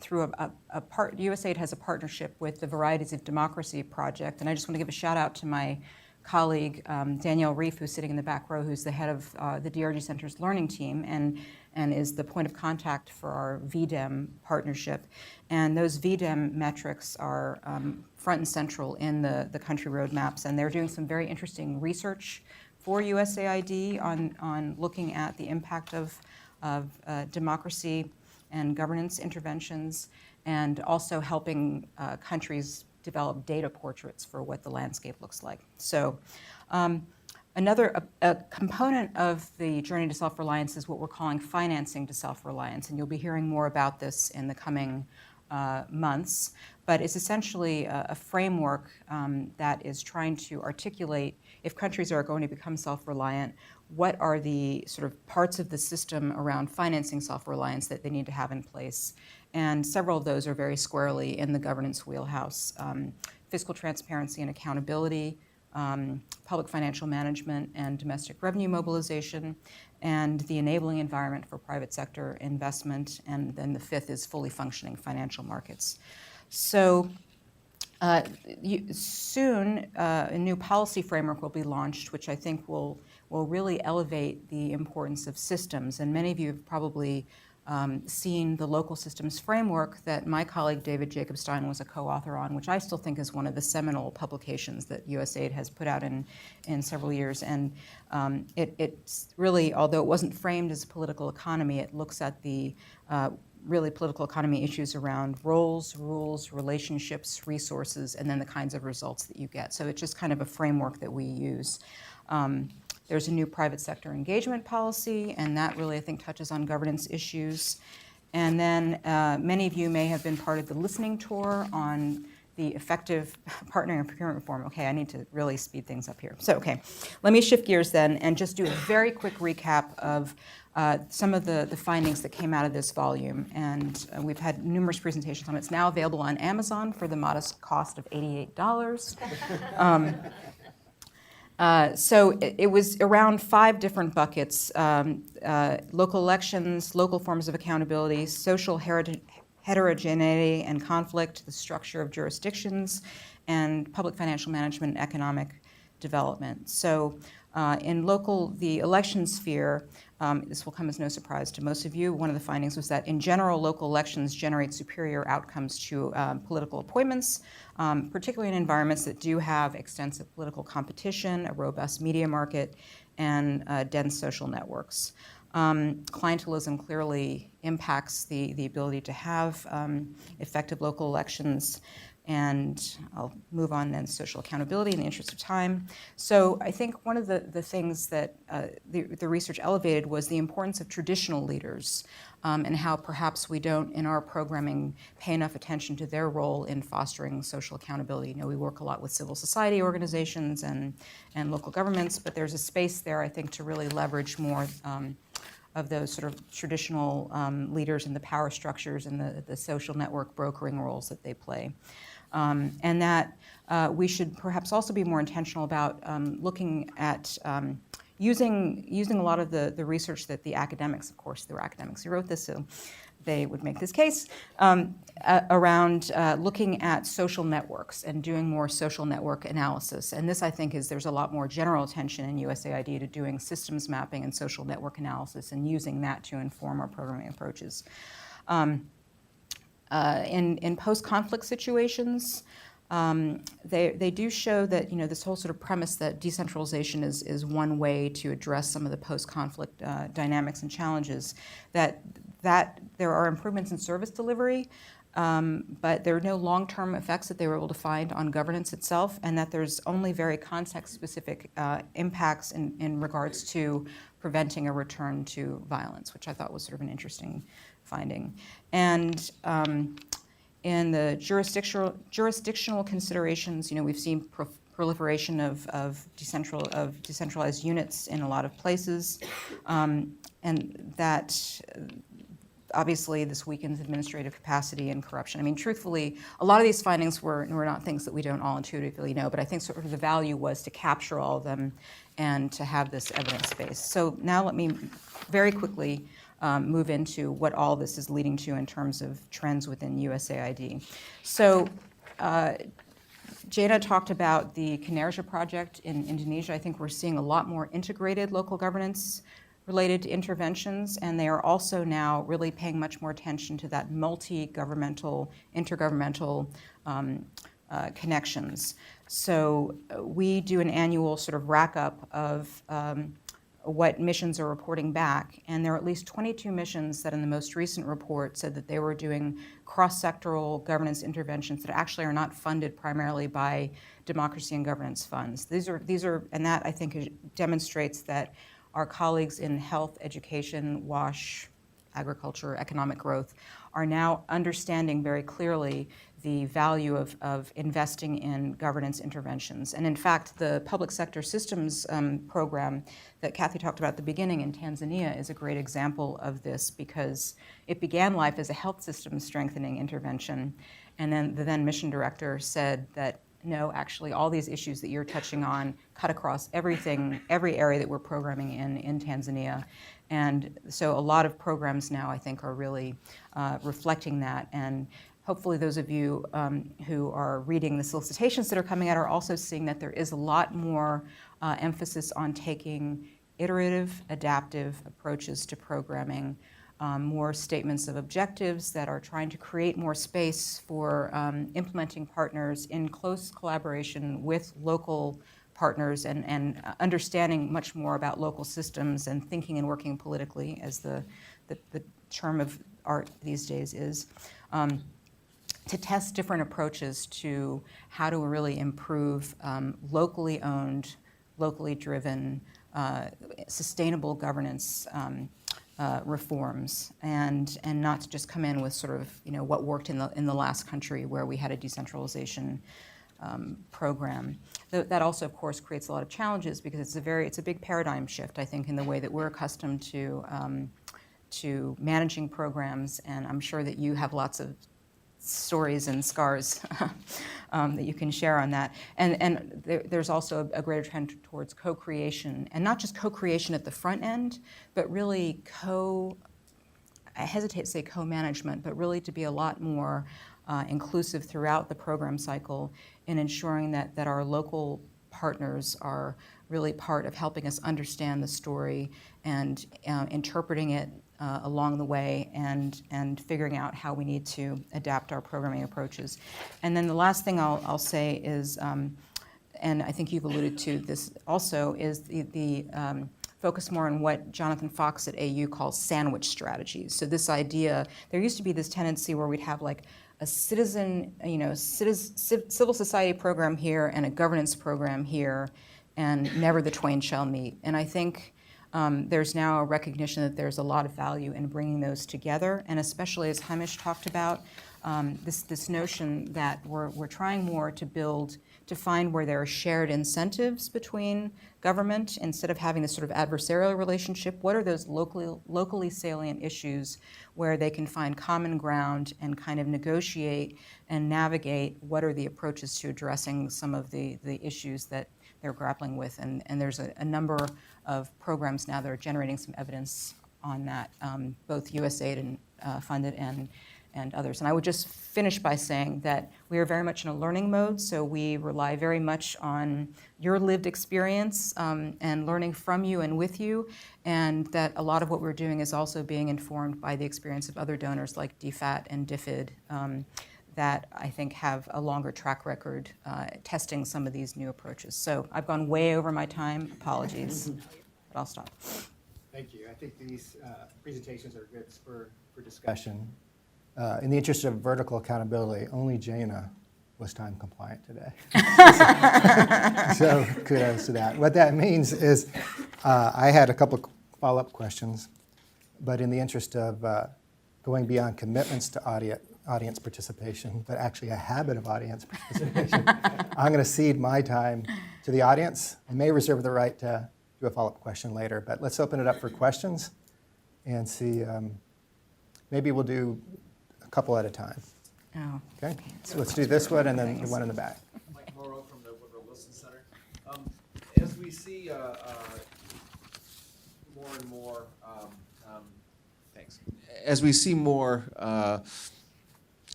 through USAID has a partnership with the Varieties of Democracy Project. And I just want to give a shout out to my colleague, Danielle Reif, who's sitting in the back row, who's the head of the DRG Center's learning team and is the point of contact for our VDEM partnership. And those VDEM metrics are front and central in the country roadmaps, and they're doing some very interesting research for USAID on looking at the impact of democracy and governance interventions, and also helping countries develop data portraits for what the landscape looks like. So another component of the journey to self-reliance is what we're calling financing to self-reliance, and you'll be hearing more about this in the coming months. But it's essentially a framework that is trying to articulate, if countries are going to become self-reliant, what are the sort of parts of the system around financing self-reliance that they need to have in place. And several of those are very squarely in the governance wheelhouse. Fiscal transparency and accountability, public financial management and domestic revenue mobilization, and the enabling environment for private sector investment, and then the fifth is fully functioning financial markets. So soon a new policy framework will be launched, which I think will really elevate the importance of systems. And many of you have probably seen the local systems framework that my colleague David Jacobstein was a co-author on, which I still think is one of the seminal publications that USAID has put out in several years. And it's really, although it wasn't framed as a political economy, it looks at the really political economy issues around roles, rules, relationships, resources, and then the kinds of results that you get. So it's just kind of a framework that we use. There's a new private sector engagement policy, and that really, I think, touches on governance issues. And then many of you may have been part of the listening tour on the effective partnering and procurement reform. Okay, I need to really speed things up here. So, okay, let me shift gears then and just do a very quick recap of some of the findings that came out of this volume. And we've had numerous presentations on it. It's now available on Amazon for the modest cost of $88. So it was around 5 different buckets: local elections, local forms of accountability, social heterogeneity and conflict, the structure of jurisdictions, and public financial management and economic development. So in the election sphere, this will come as no surprise to most of you. One of the findings was that in general, local elections generate superior outcomes to political appointments, particularly in environments that do have extensive political competition, a robust media market, and dense social networks. Clientelism clearly impacts the ability to have effective local elections. And I'll move on then, social accountability in the interest of time. So I think one of the things that the research elevated was the importance of traditional leaders and how perhaps we don't, in our programming, pay enough attention to their role in fostering social accountability. You know, we work a lot with civil society organizations and local governments, but there's a space there, I think, to really leverage more of those sort of traditional leaders and the power structures and the social network brokering roles that they play. And that we should perhaps also be more intentional about looking at using a lot of the research that the academics, of course, there were academics who wrote this, so they would make this case, around looking at social networks and doing more social network analysis. And this, I think, there's a lot more general attention in USAID to doing systems mapping and social network analysis and using that to inform our programming approaches. In post-conflict situations, they do show that, you know, this whole sort of premise that decentralization is one way to address some of the post-conflict dynamics and challenges, that there are improvements in service delivery, but there are no long-term effects that they were able to find on governance itself, and that there's only very context-specific impacts in regards to preventing a return to violence, which I thought was sort of an interesting finding. And in the jurisdictional considerations, you know, we've seen proliferation of decentralized units in a lot of places, and that obviously this weakens administrative capacity and corruption. I mean, truthfully, a lot of these findings were not things that we don't all intuitively know, but I think sort of the value was to capture all of them and to have this evidence base. So now let me very quickly move into what all this is leading to in terms of trends within USAID. So Jana talked about the Kinerja project in Indonesia. I think we're seeing a lot more integrated local governance related to interventions, and they are also now really paying much more attention to that multi-governmental, intergovernmental connections. So we do an annual sort of rack-up of what missions are reporting back, and there are at least 22 missions that in the most recent report said that they were doing cross-sectoral governance interventions that actually are not funded primarily by democracy and governance funds. These are, and that I think demonstrates that our colleagues in health, education, WASH, agriculture, economic growth are now understanding very clearly the value of investing in governance interventions. And in fact, the public sector systems program that Kathy talked about at the beginning in Tanzania is a great example of this, because it began life as a health system strengthening intervention. And then the then mission director said that, no, actually, all these issues that you're touching on cut across everything, every area that we're programming in Tanzania. And so a lot of programs now, I think, are really reflecting that. And hopefully those of you who are reading the solicitations that are coming out are also seeing that there is a lot more emphasis on taking iterative, adaptive approaches to programming, more statements of objectives that are trying to create more space for implementing partners in close collaboration with local partners, and understanding much more about local systems and thinking and working politically, as the term of art these days is to test different approaches to how to really improve locally owned, locally driven, sustainable governance reforms, and not to just come in with sort of what worked in the last country where we had a decentralization program. That also, of course, creates a lot of challenges because it's a big paradigm shift, I think, in the way that we're accustomed to managing programs, and I'm sure that you have lots of stories and scars that you can share on that. And there's also a greater trend towards co-creation, and not just co-creation at the front end, but really I hesitate to say co-management, but really to be a lot more inclusive throughout the program cycle in ensuring that our local partners are really part of helping us understand the story and interpreting it along the way and figuring out how we need to adapt our programming approaches. And then the last thing I'll say is, and I think you've alluded to this also, is the focus more on what Jonathan Fox at AU calls sandwich strategies. So this idea, there used to be this tendency where we'd have like a civil society program here and a governance program here, and never the twain shall meet. And I think there's now a recognition that there's a lot of value in bringing those together, and especially as Hamish talked about, this notion that we're trying more to find where there are shared incentives between government instead of having this sort of adversarial relationship. What are those locally salient issues where they can find common ground and kind of negotiate and navigate what are the approaches to addressing some of the issues that they're grappling with. And there's a number of programs now that are generating some evidence on that, both USAID and funded and others. And I would just finish by saying that we are very much in a learning mode, so we rely very much on your lived experience and learning from you and with you, and that a lot of what we're doing is also being informed by the experience of other donors like DFAT and DFID that I think have a longer track record testing some of these new approaches. So I've gone way over my time, apologies, but I'll stop. Thank you. I think these presentations are good for discussion. In the interest of vertical accountability, only Jana was time compliant today. So kudos to that. What that means is I had a couple of follow-up questions, but in the interest of going beyond commitments to audience participation, but actually a habit of audience participation, I'm going to cede my time to the audience. I may reserve the right to do a follow-up question later, but let's open it up for questions and see. Maybe we'll do a couple at a time. Oh. Okay? So let's do this one and then the one in the back. Mike Morrow from the Woodrow Wilson Center. As we see more and more, thanks. As we see more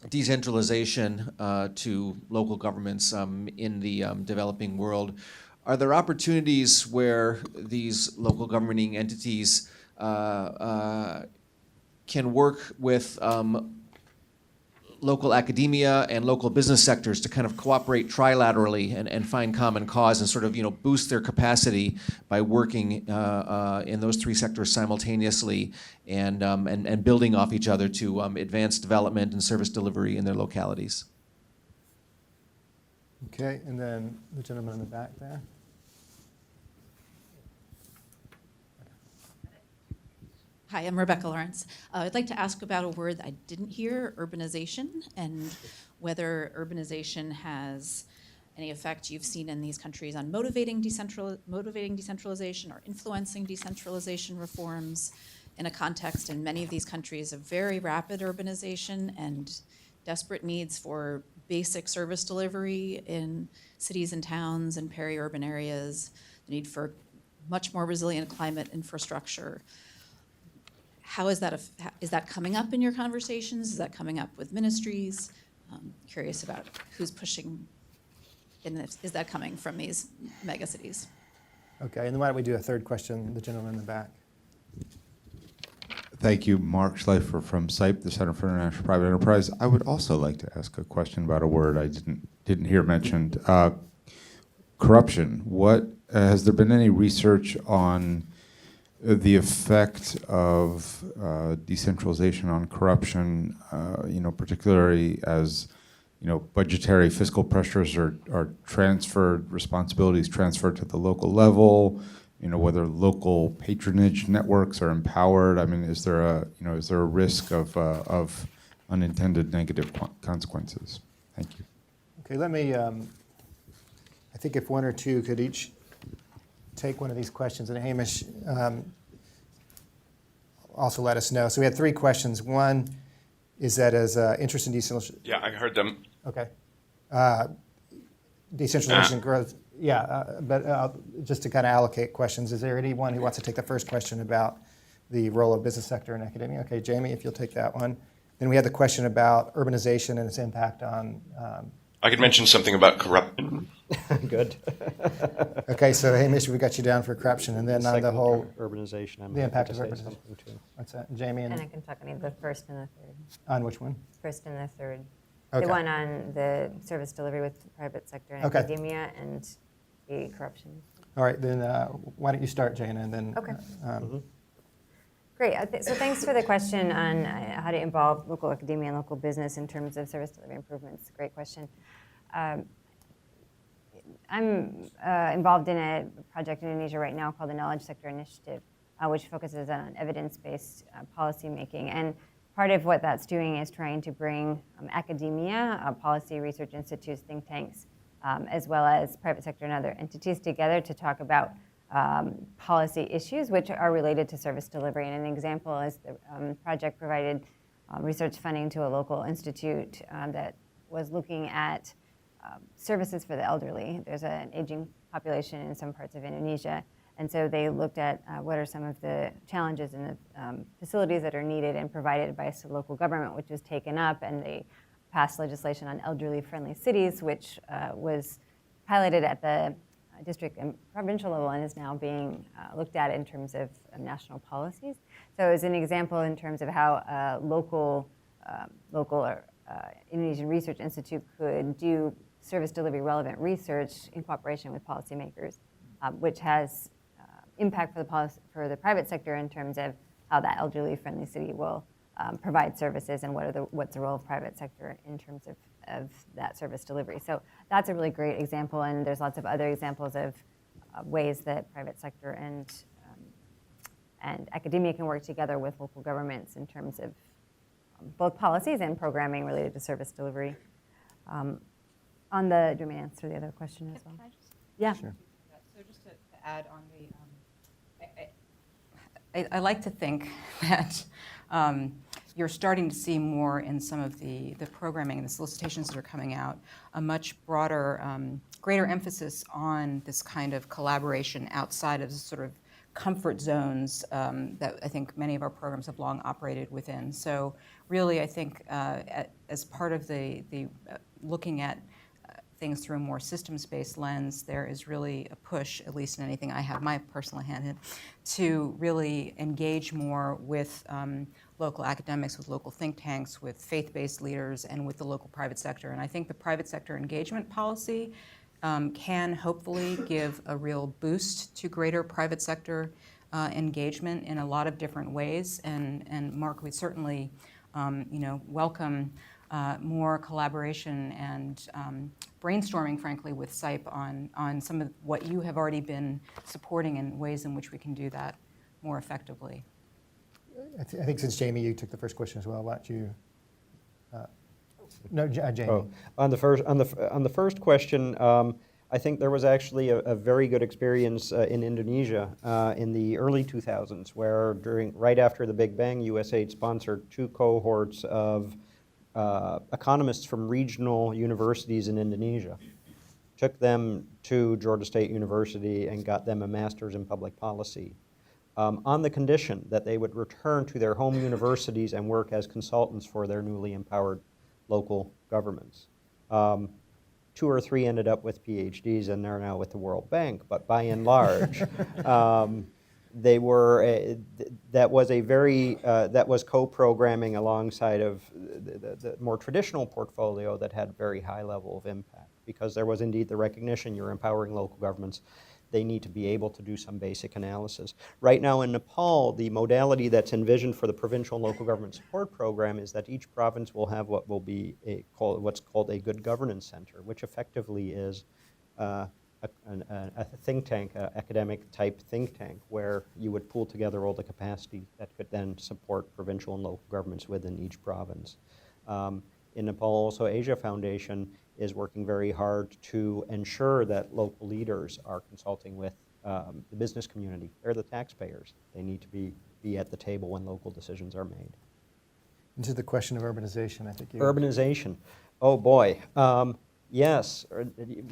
decentralization to local governments in the developing world, are there opportunities where these local governing entities can work with local academia and local business sectors to kind of cooperate trilaterally and find common cause and sort of boost their capacity by working in those three sectors simultaneously and building off each other to advance development and service delivery in their localities? Okay, and then the gentleman in the back there. Hi, I'm Rebecca Lawrence. I'd like to ask about a word that I didn't hear, urbanization, and whether urbanization has any effect you've seen in these countries on motivating decentralization or influencing decentralization reforms in a context in many of these countries of very rapid urbanization and desperate needs for basic service delivery in cities and towns and peri-urban areas, the need for much more resilient climate infrastructure. How is that coming up in your conversations? Is that coming up with ministries? Curious about who's pushing, and is that coming from these megacities? Okay, and then why don't we do a third question, the gentleman in the back. Thank you, Mark Schleifer from CIPE, the Center for International Private Enterprise. I would also like to ask a question about a word I didn't hear mentioned. Corruption. What has there been any research on the effect of decentralization on corruption, particularly as budgetary fiscal pressures are transferred, responsibilities transferred to the local level, whether local patronage networks are empowered. I mean, is there a risk of unintended negative consequences? Thank you. Okay, let me, I think if one or two could each take one of these questions, and Hamish, also let us know. So we had 3 questions. One is that as interest in decentralization. Yeah, I heard them. Okay. Decentralization growth. Yeah, but just to kind of allocate questions, is there anyone who wants to take the first question about the role of business sector and academia? Okay, Jamie, if you'll take that one. Then we had the question about urbanization and its impact on. I could mention something about corruption. Good. Okay, so Hamish, we got you down for corruption, and then on the whole urbanization. I'm the impact happy of to say urbanization. something too. What's that, Jamie? And I can talk on the first and the third. On which one? First and the third. Okay. The one on the service delivery with the private sector and Okay. academia and the corruption. All right, then why don't you start, Jana, and then. Okay. Great. So thanks for the question on how to involve local academia and local business in terms of service delivery improvements. Great question. I'm involved in a project in Indonesia right now called the Knowledge Sector Initiative, which focuses on evidence-based policy making. And part of what that's doing is trying to bring academia, policy research institutes, think tanks, as well as private sector and other entities together to talk about policy issues which are related to service delivery. And an example is the project provided research funding to a local institute that was looking at services for the elderly. There's an aging population in some parts of Indonesia. And so they looked at what are some of the challenges in the facilities that are needed and provided advice to local government, which was taken up, and they passed legislation on elderly-friendly cities, which was piloted at the district and provincial level and is now being looked at in terms of national policies. So as an example in terms of how local or Indonesian Research Institute could do service delivery relevant research in cooperation with policymakers, which has impact for the private sector in terms of how that elderly-friendly city will provide services and what's the role of private sector in terms of that service delivery. So that's a really great example, and there's lots of other examples of ways that private sector and academia can work together with local governments in terms of both policies and programming related to service delivery. Do you want me to answer the other question as well? Can I just Yeah. Sure. So just to add on I like to think that you're starting to see more in some of the programming and the solicitations that are coming out, a much broader, greater emphasis on this kind of collaboration outside of sort of comfort zones that I think many of our programs have long operated within. So really, I think as part of the looking at things through a more systems-based lens, there is really a push, at least in anything I have my personal hand in, to really engage more with local academics, with local think tanks, with faith-based leaders, and with the local private sector. And I think the private sector engagement policy can hopefully give a real boost to greater private sector engagement in a lot of different ways. And Mark, we certainly welcome more collaboration and brainstorming, frankly, with SIPE on some of what you have already been supporting and ways in which we can do that more effectively. I think since Jamie, you took the first question as well, why don't you? No, Jamie. Oh, on the first question, I think there was actually a very good experience in Indonesia in the early 2000s, where right after the Big Bang, USAID sponsored 2 cohorts of economists from regional universities in Indonesia, took them to Georgia State University and got them a master's in public policy, on the condition that they would return to their home universities and work as consultants for their newly empowered local governments. 2 or 3 ended up with PhDs, and they're now with the World Bank, but by and large, they were, that was co-programming alongside of the more traditional portfolio that had very high level of impact, because there was indeed the recognition you're empowering local governments they need to be able to do some basic analysis. Right now in Nepal, the modality that's envisioned for the provincial and local government support program is that each province will have what will be what's called a good governance center, which effectively is a think tank, academic type think tank, where you would pool together all the capacity that could then support provincial and local governments within each province. In Nepal, also Asia Foundation is working very hard to ensure that local leaders are consulting with the business community. They're the taxpayers. They need to be at the table when local decisions are made. Into the question of urbanization, I think you... Urbanization. Oh boy. Yes,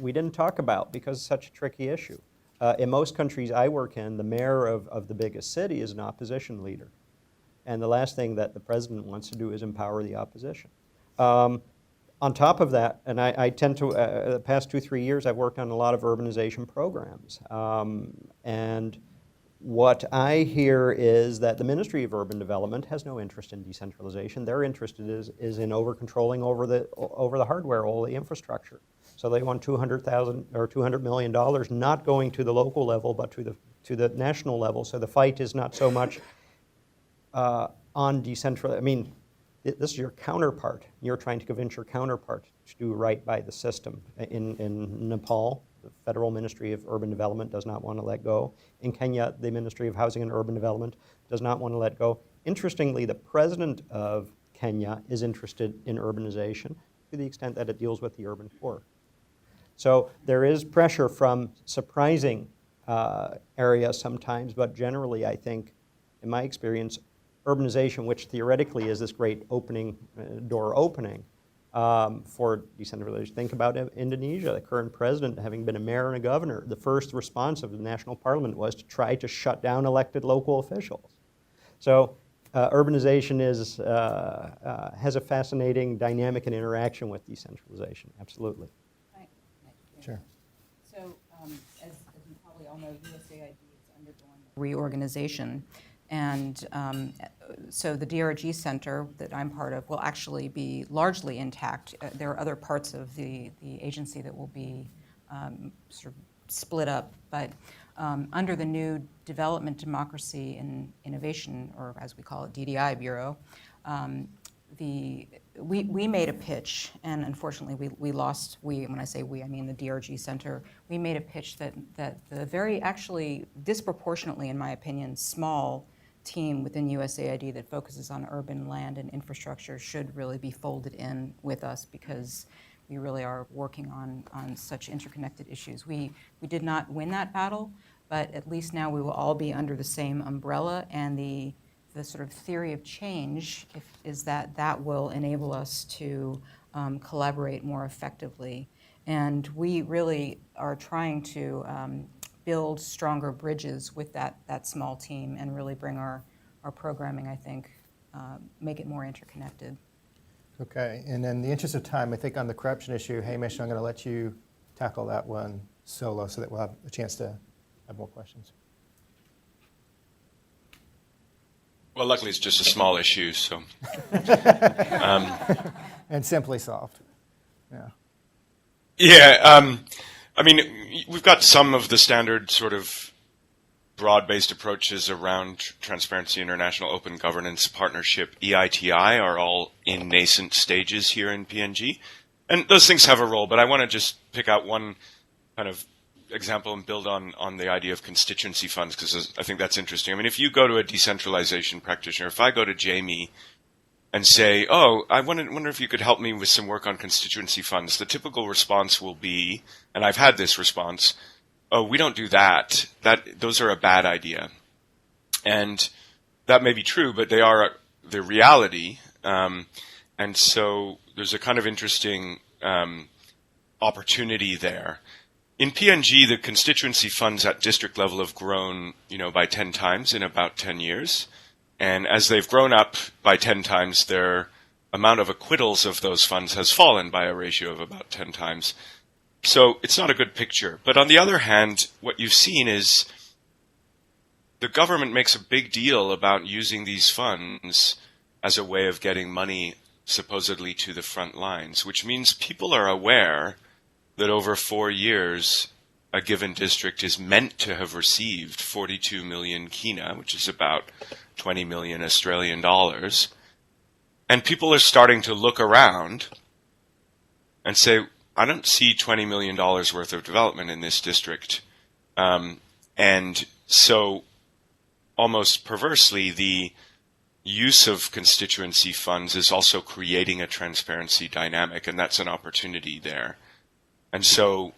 we didn't talk about because it's such a tricky issue. In most countries I work in, the mayor of the biggest city is an opposition leader. And the last thing that the president wants to do is empower the opposition. On top of that, and I tend to, the past 2-3 years, I've worked on a lot of urbanization programs. And what I hear is that the Ministry of Urban Development has no interest in decentralization. Their interest is in over-controlling over the hardware, all the infrastructure. So they want $200,000 or $200 million not going to the local level, but to the national level. So the fight is not so much on decentralization. I mean, this is your counterpart. You're trying to convince your counterpart to do right by the system. In Nepal, the Federal Ministry of Urban Development does not want to let go. In Kenya, the Ministry of Housing and Urban Development does not want to let go. Interestingly, the president of Kenya is interested in urbanization to the extent that it deals with the urban poor. So there is pressure from surprising areas sometimes, but generally I think, in my experience, urbanization, which theoretically is this great door opening for decentralization. Think about Indonesia, the current president having been a mayor and a governor. The first response of the national parliament was to try to shut down elected local officials. So urbanization has a fascinating dynamic and interaction with decentralization, absolutely. Sure. So as you probably all know, USAID is undergoing reorganization. And so the DRG Center that I'm part of will actually be largely intact. There are other parts of the agency that will be sort of split up, but under the new Development, Democracy, and Innovation, or as we call it, DDI Bureau, we made a pitch, and unfortunately we lost, when I say we, I mean the DRG Center, we made a pitch that the very, actually, disproportionately, in my opinion, small team within USAID that focuses on urban land and infrastructure should really be folded in with us, because we really are working on such interconnected issues. We did not win that battle, but at least now we will all be under the same umbrella, and the sort of theory of change is that will enable us to collaborate more effectively. And we really are trying to build stronger bridges with that small team and really bring our programming, I think, make it more interconnected. Okay, and in the interest of time, I think on the corruption issue, Hamish, I'm going to let you tackle that one solo so that we'll have a chance to have more questions. Well, luckily it's just a small issue, so. And simply solved. Yeah. Yeah, I mean, we've got some of the standard sort of broad-based approaches around transparency, international open governance, partnership, EITI are all in nascent stages here in PNG. And those things have a role, but I want to just pick out one kind of example and build on the idea of constituency funds, because I think that's interesting. I mean, if you go to a decentralization practitioner, if I go to Jamie and say, oh, I wonder if you could help me with some work on constituency funds, the typical response will be, and I've had this response, oh, we don't do that. Those are a bad idea. And that may be true, but they are the reality. And so there's a kind of interesting opportunity there. In PNG, the constituency funds at district level have grown, by 10 times in about 10 years. And as they've grown up by 10 times, their amount of acquittals of those funds has fallen by a ratio of about 10 times. So it's not a good picture. But on the other hand, what you've seen is the government makes a big deal about using these funds as a way of getting money supposedly to the front lines, which means people are aware that over 4 years, a given district is meant to have received 42 million kina, which is about 20 million Australian dollars. And people are starting to look around and say, I don't see $20 million worth of development in this district. And so almost perversely, the use of constituency funds is also creating a transparency dynamic, and that's an opportunity there. And so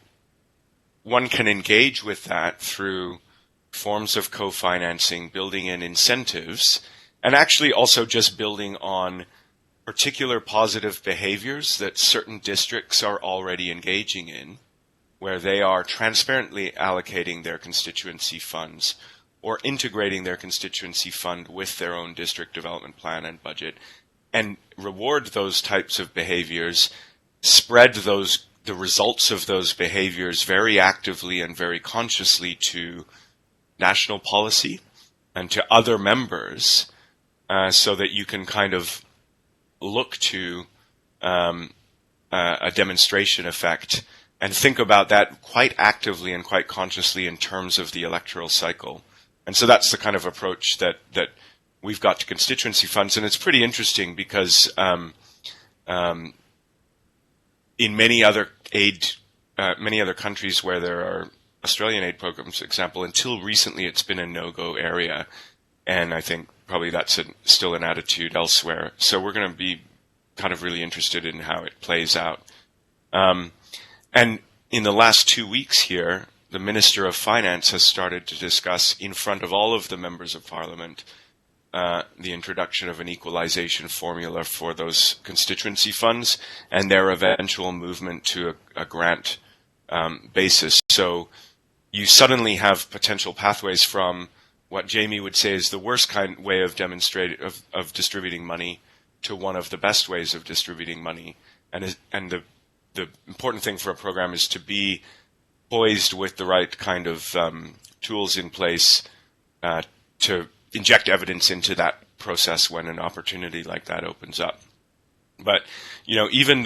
one can engage with that through forms of co-financing, building in incentives, and actually also just building on particular positive behaviors that certain districts are already engaging in, where they are transparently allocating their constituency funds or integrating their constituency fund with their own district development plan and budget, and reward those types of behaviors, spread the results of those behaviors very actively and very consciously to national policy and to other members, so that you can kind of look to a demonstration effect and think about that quite actively and quite consciously in terms of the electoral cycle. And so that's the kind of approach that we've got to constituency funds. And it's pretty interesting because in many other countries where there are Australian aid programs, for example, until recently it's been a no-go area. And I think probably that's still an attitude elsewhere. So we're going to be kind of really interested in how it plays out. And in the last 2 weeks here, the Minister of Finance has started to discuss in front of all of the members of Parliament the introduction of an equalization formula for those constituency funds and their eventual movement to a grant basis. So you suddenly have potential pathways from what Jamie would say is the worst kind way of distributing money to one of the best ways of distributing money. And the important thing for a program is to be poised with the right kind of tools in place to inject evidence into that process when an opportunity like that opens up. But even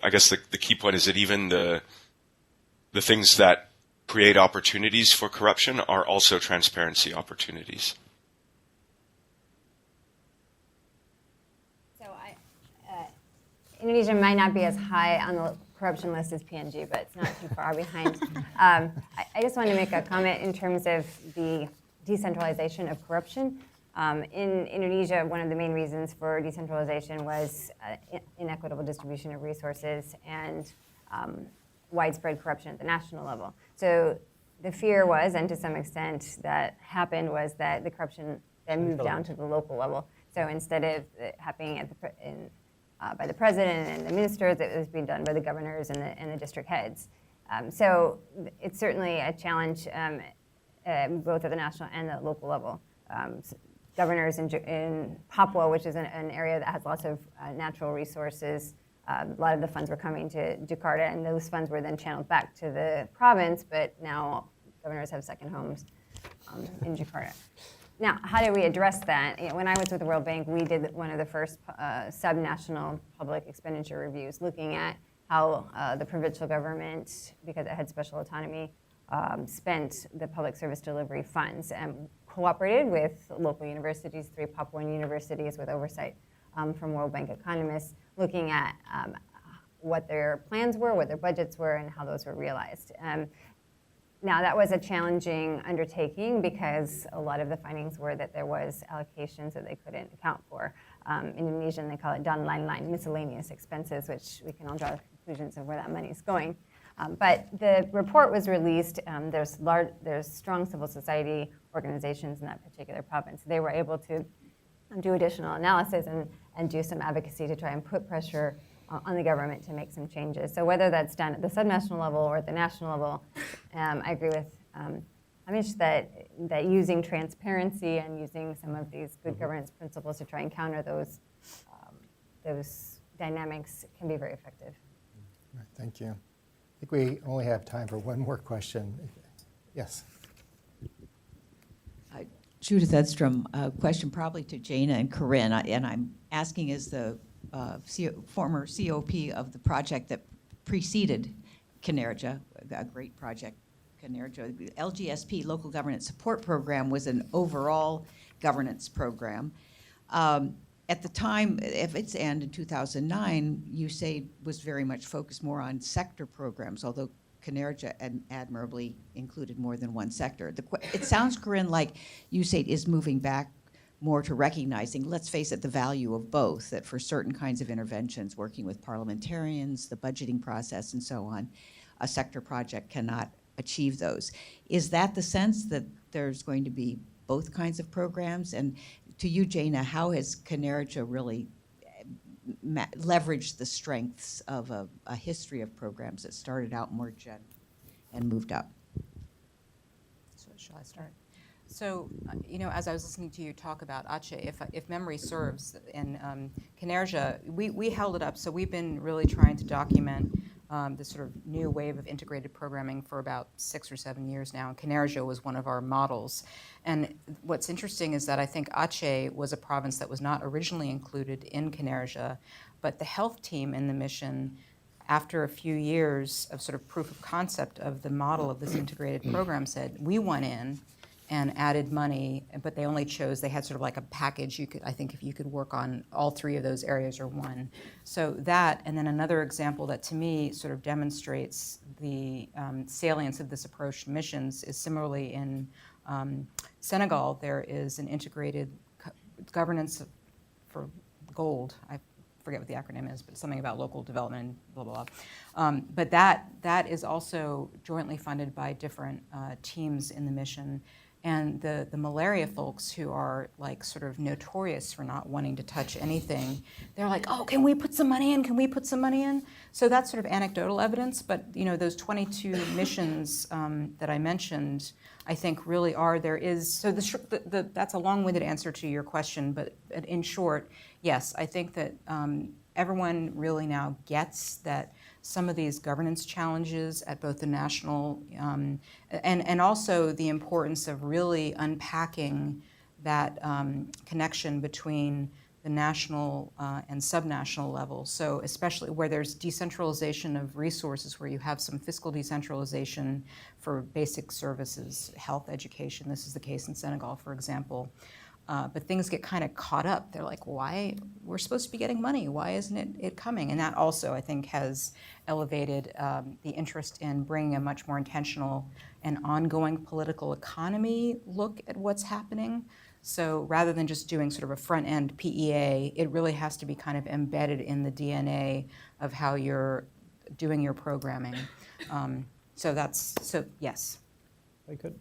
I guess the key point is that even the things that create opportunities for corruption are also transparency opportunities. So Indonesia might not be as high on the corruption list as PNG, but it's not too far behind. I just want to make a comment in terms of the decentralization of corruption. In Indonesia, one of the main reasons for decentralization was inequitable distribution of resources and widespread corruption at the national level. So the fear was, and to some extent that happened, was that the corruption then moved down to the local level. So instead of it happening by the president and the ministers, it was being done by the governors and the district heads. So it's certainly a challenge both at the national and the local level. Governors in Papua, which is an area that has lots of natural resources, a lot of the funds were coming to Jakarta, and those funds were then channeled back to the province, but now governors have second homes in Jakarta. Now, how do we address that? When I was with the World Bank, we did one of the first sub-national public expenditure reviews, looking at how the provincial government, because it had special autonomy, spent the public service delivery funds and cooperated with local universities, 3 Papuan universities with oversight from World Bank economists, looking at what their plans were, what their budgets were, and how those were realized. Now, that was a challenging undertaking because a lot of the findings were that there was allocations that they couldn't account for. In Indonesian, they call it dan lain-lain, miscellaneous expenses, which we can all draw conclusions of where that money is going. But the report was released. There's strong civil society organizations in that particular province. They were able to do additional analysis and do some advocacy to try and put pressure on the government to make some changes. So whether that's done at the subnational level or at the national level, I agree with Amish that using transparency and using some of these good governance principles to try and counter those dynamics can be very effective. All right, thank you. I think we only have time for one more question. Yes. Judith Edstrom, a question probably to Jana and Corinne, and I'm asking as the former COP of the project that preceded Kinerja, a great project Canerja. The LGSP, Local Governance Support Program, was an overall governance program. At the time, of its end in 2009, USAID was very much focused more on sector programs, although Canerja admirably included more than one sector. It sounds, Corinne, like USAID is moving back more to recognizing, let's face it, the value of both, that for certain kinds of interventions, working with parliamentarians, the budgeting process, and so on, a sector project cannot achieve those. Is that the sense that there's going to be both kinds of programs? And to you, Jana, how has Canerja really leveraged the strengths of a history of programs that started out more general and moved up? So shall I start? So, as I was listening to you talk about Aceh, if memory serves, in Canerja, we held it up. So we've been really trying to document this sort of new wave of integrated programming for about 6 or 7 years now. And Canerja was one of our models. And what's interesting is that I think Aceh was a province that was not originally included in Canerja, but the health team in the mission, after a few years of sort of proof of concept of the model of this integrated program, said, we went in and added money, but they only chose, they had sort of like a package. I think if you could work on all 3 of those areas or one. So that, and then another example that to me sort of demonstrates the salience of this approach to missions is similarly in Senegal, there is an integrated governance for gold. I forget what the acronym is, but something about local development and blah, blah, blah. But that is also jointly funded by different teams in the mission. And the malaria folks, who are like sort of notorious for not wanting to touch anything, they're like, oh, can we put some money in? Can we put some money in? So that's sort of anecdotal evidence, but those 22 missions that I mentioned, I think really are, there is, so that's a long-winded answer to your question, but in short, yes, I think that everyone really now gets that some of these governance challenges at both the national and also the importance of really unpacking that connection between the national and subnational level. So especially where there's decentralization of resources, where you have some fiscal decentralization for basic services, health, education. This is the case in Senegal, for example. But things get kind of caught up. They're like, why? We're supposed to be getting money. Why isn't it coming? And that also, I think, has elevated the interest in bringing a much more intentional and ongoing political economy look at what's happening. So rather than just doing sort of a front-end PEA, it really has to be kind of embedded in the DNA of how you're doing your programming. So yes. I could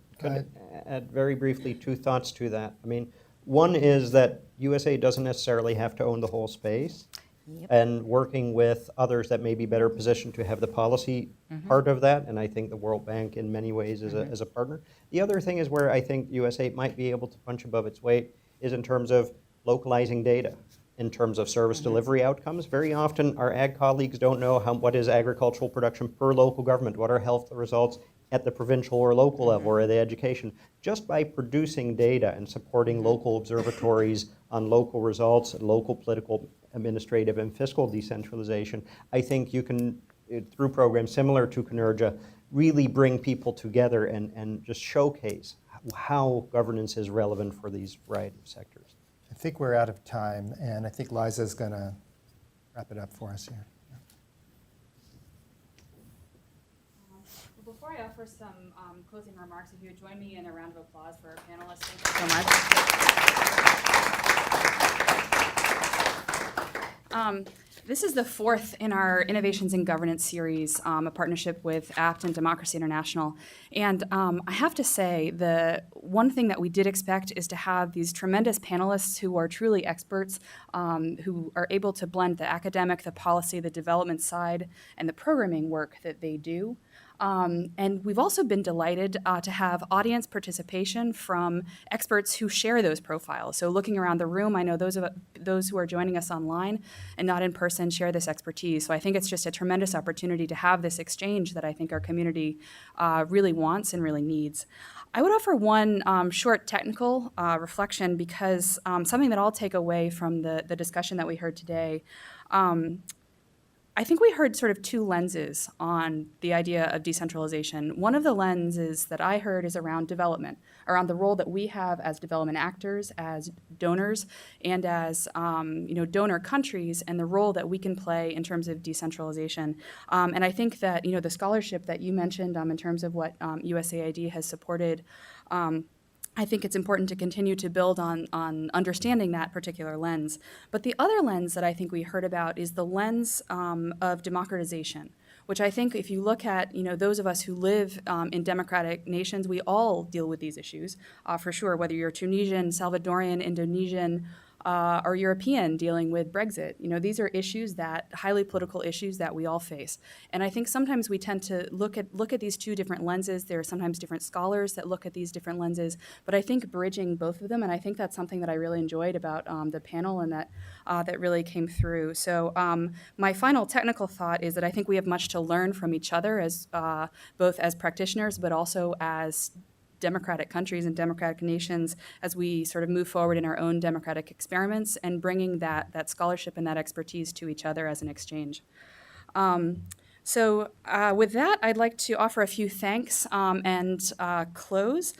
add very briefly 2 thoughts to that. I mean, one is that USA doesn't necessarily have to own the whole space. Yep. And working with others that may be better positioned to have the policy part of that, and I think the World Bank in many ways is a partner. The other thing is where I think USA might be able to punch above its weight is in terms of localizing data, in terms of service delivery outcomes. Very often our ag colleagues don't know what is agricultural production per local government, what are health results at the provincial or local level, or the education. Just by producing data and supporting local observatories on local results, local political, administrative, and fiscal decentralization, I think you can, through programs similar to Canerja, really bring people together and just showcase how governance is relevant for these variety of sectors. I think we're out of time, and I think Liza's going to wrap it up for us here. Before I offer some closing remarks, if you would join me in a round of applause for our panelists. Thank you so much. This is the 4th in our Innovations in Governance series, a partnership with ACT and Democracy International. And I have to say, the one thing that we did expect is to have these tremendous panelists who are truly experts, who are able to blend the academic, the policy, the development side, and the programming work that they do. And we've also been delighted to have audience participation from experts who share those profiles. So looking around the room, I know those who are joining us online and not in person share this expertise. So I think it's just a tremendous opportunity to have this exchange that I think our community really wants and really needs. I would offer one short technical reflection, because something that I'll take away from the discussion that we heard today, I think we heard sort of two lenses on the idea of decentralization. One of the lenses that I heard is around development, around the role that we have as development actors, as donors, and as donor countries, and the role that we can play in terms of decentralization. And I think that the scholarship that you mentioned in terms of what USAID has supported. I think it's important to continue to build on understanding that particular lens. But the other lens that I think we heard about is the lens of democratization, which I think if you look at those of us who live in democratic nations, we all deal with these issues for sure, whether you're Tunisian, Salvadorian, Indonesian, or European dealing with Brexit. These are issues highly political issues that we all face. And I think sometimes we tend to look at these two different lenses. There are sometimes different scholars that look at these different lenses, but I think bridging both of them, and I think that's something that I really enjoyed about the panel and that really came through. So my final technical thought is that I think we have much to learn from each other as both as practitioners, but also as democratic countries and democratic nations as we sort of move forward in our own democratic experiments and bringing that scholarship and that expertise to each other as an exchange. So with that, I'd like to offer a few thanks and close.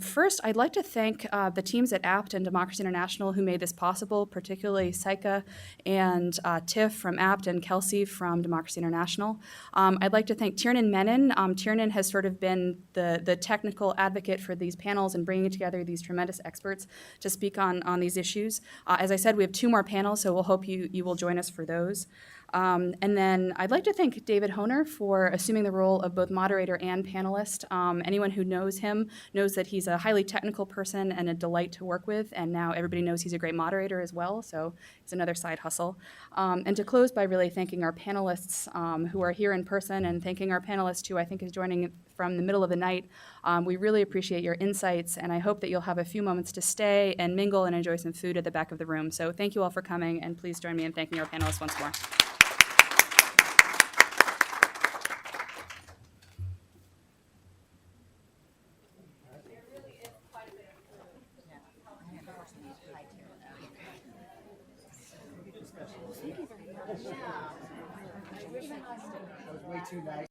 First, I'd like to thank the teams at APT and Democracy International who made this possible, particularly Saika and Tiff from APT and Kelsey from Democracy International. I'd like to thank Tiernan Menon. Tiernan has sort of been the technical advocate for these panels and bringing together these tremendous experts to speak on these issues. As I said, we have 2 more panels, so we'll hope you will join us for those. And then I'd like to thank David Honer for assuming the role of both moderator and panelist. Anyone who knows him knows that he's a highly technical person and a delight to work with, and now everybody knows he's a great moderator as well, so it's another side hustle. And to close by really thanking our panelists who are here in person and thanking our panelist who I think is joining from the middle of the night. We really appreciate your insights, and I hope that you'll have a few moments to stay and mingle and enjoy some food at the back of the room. So thank you all for coming, and please join me in thanking our panelists once more. That was way too nice.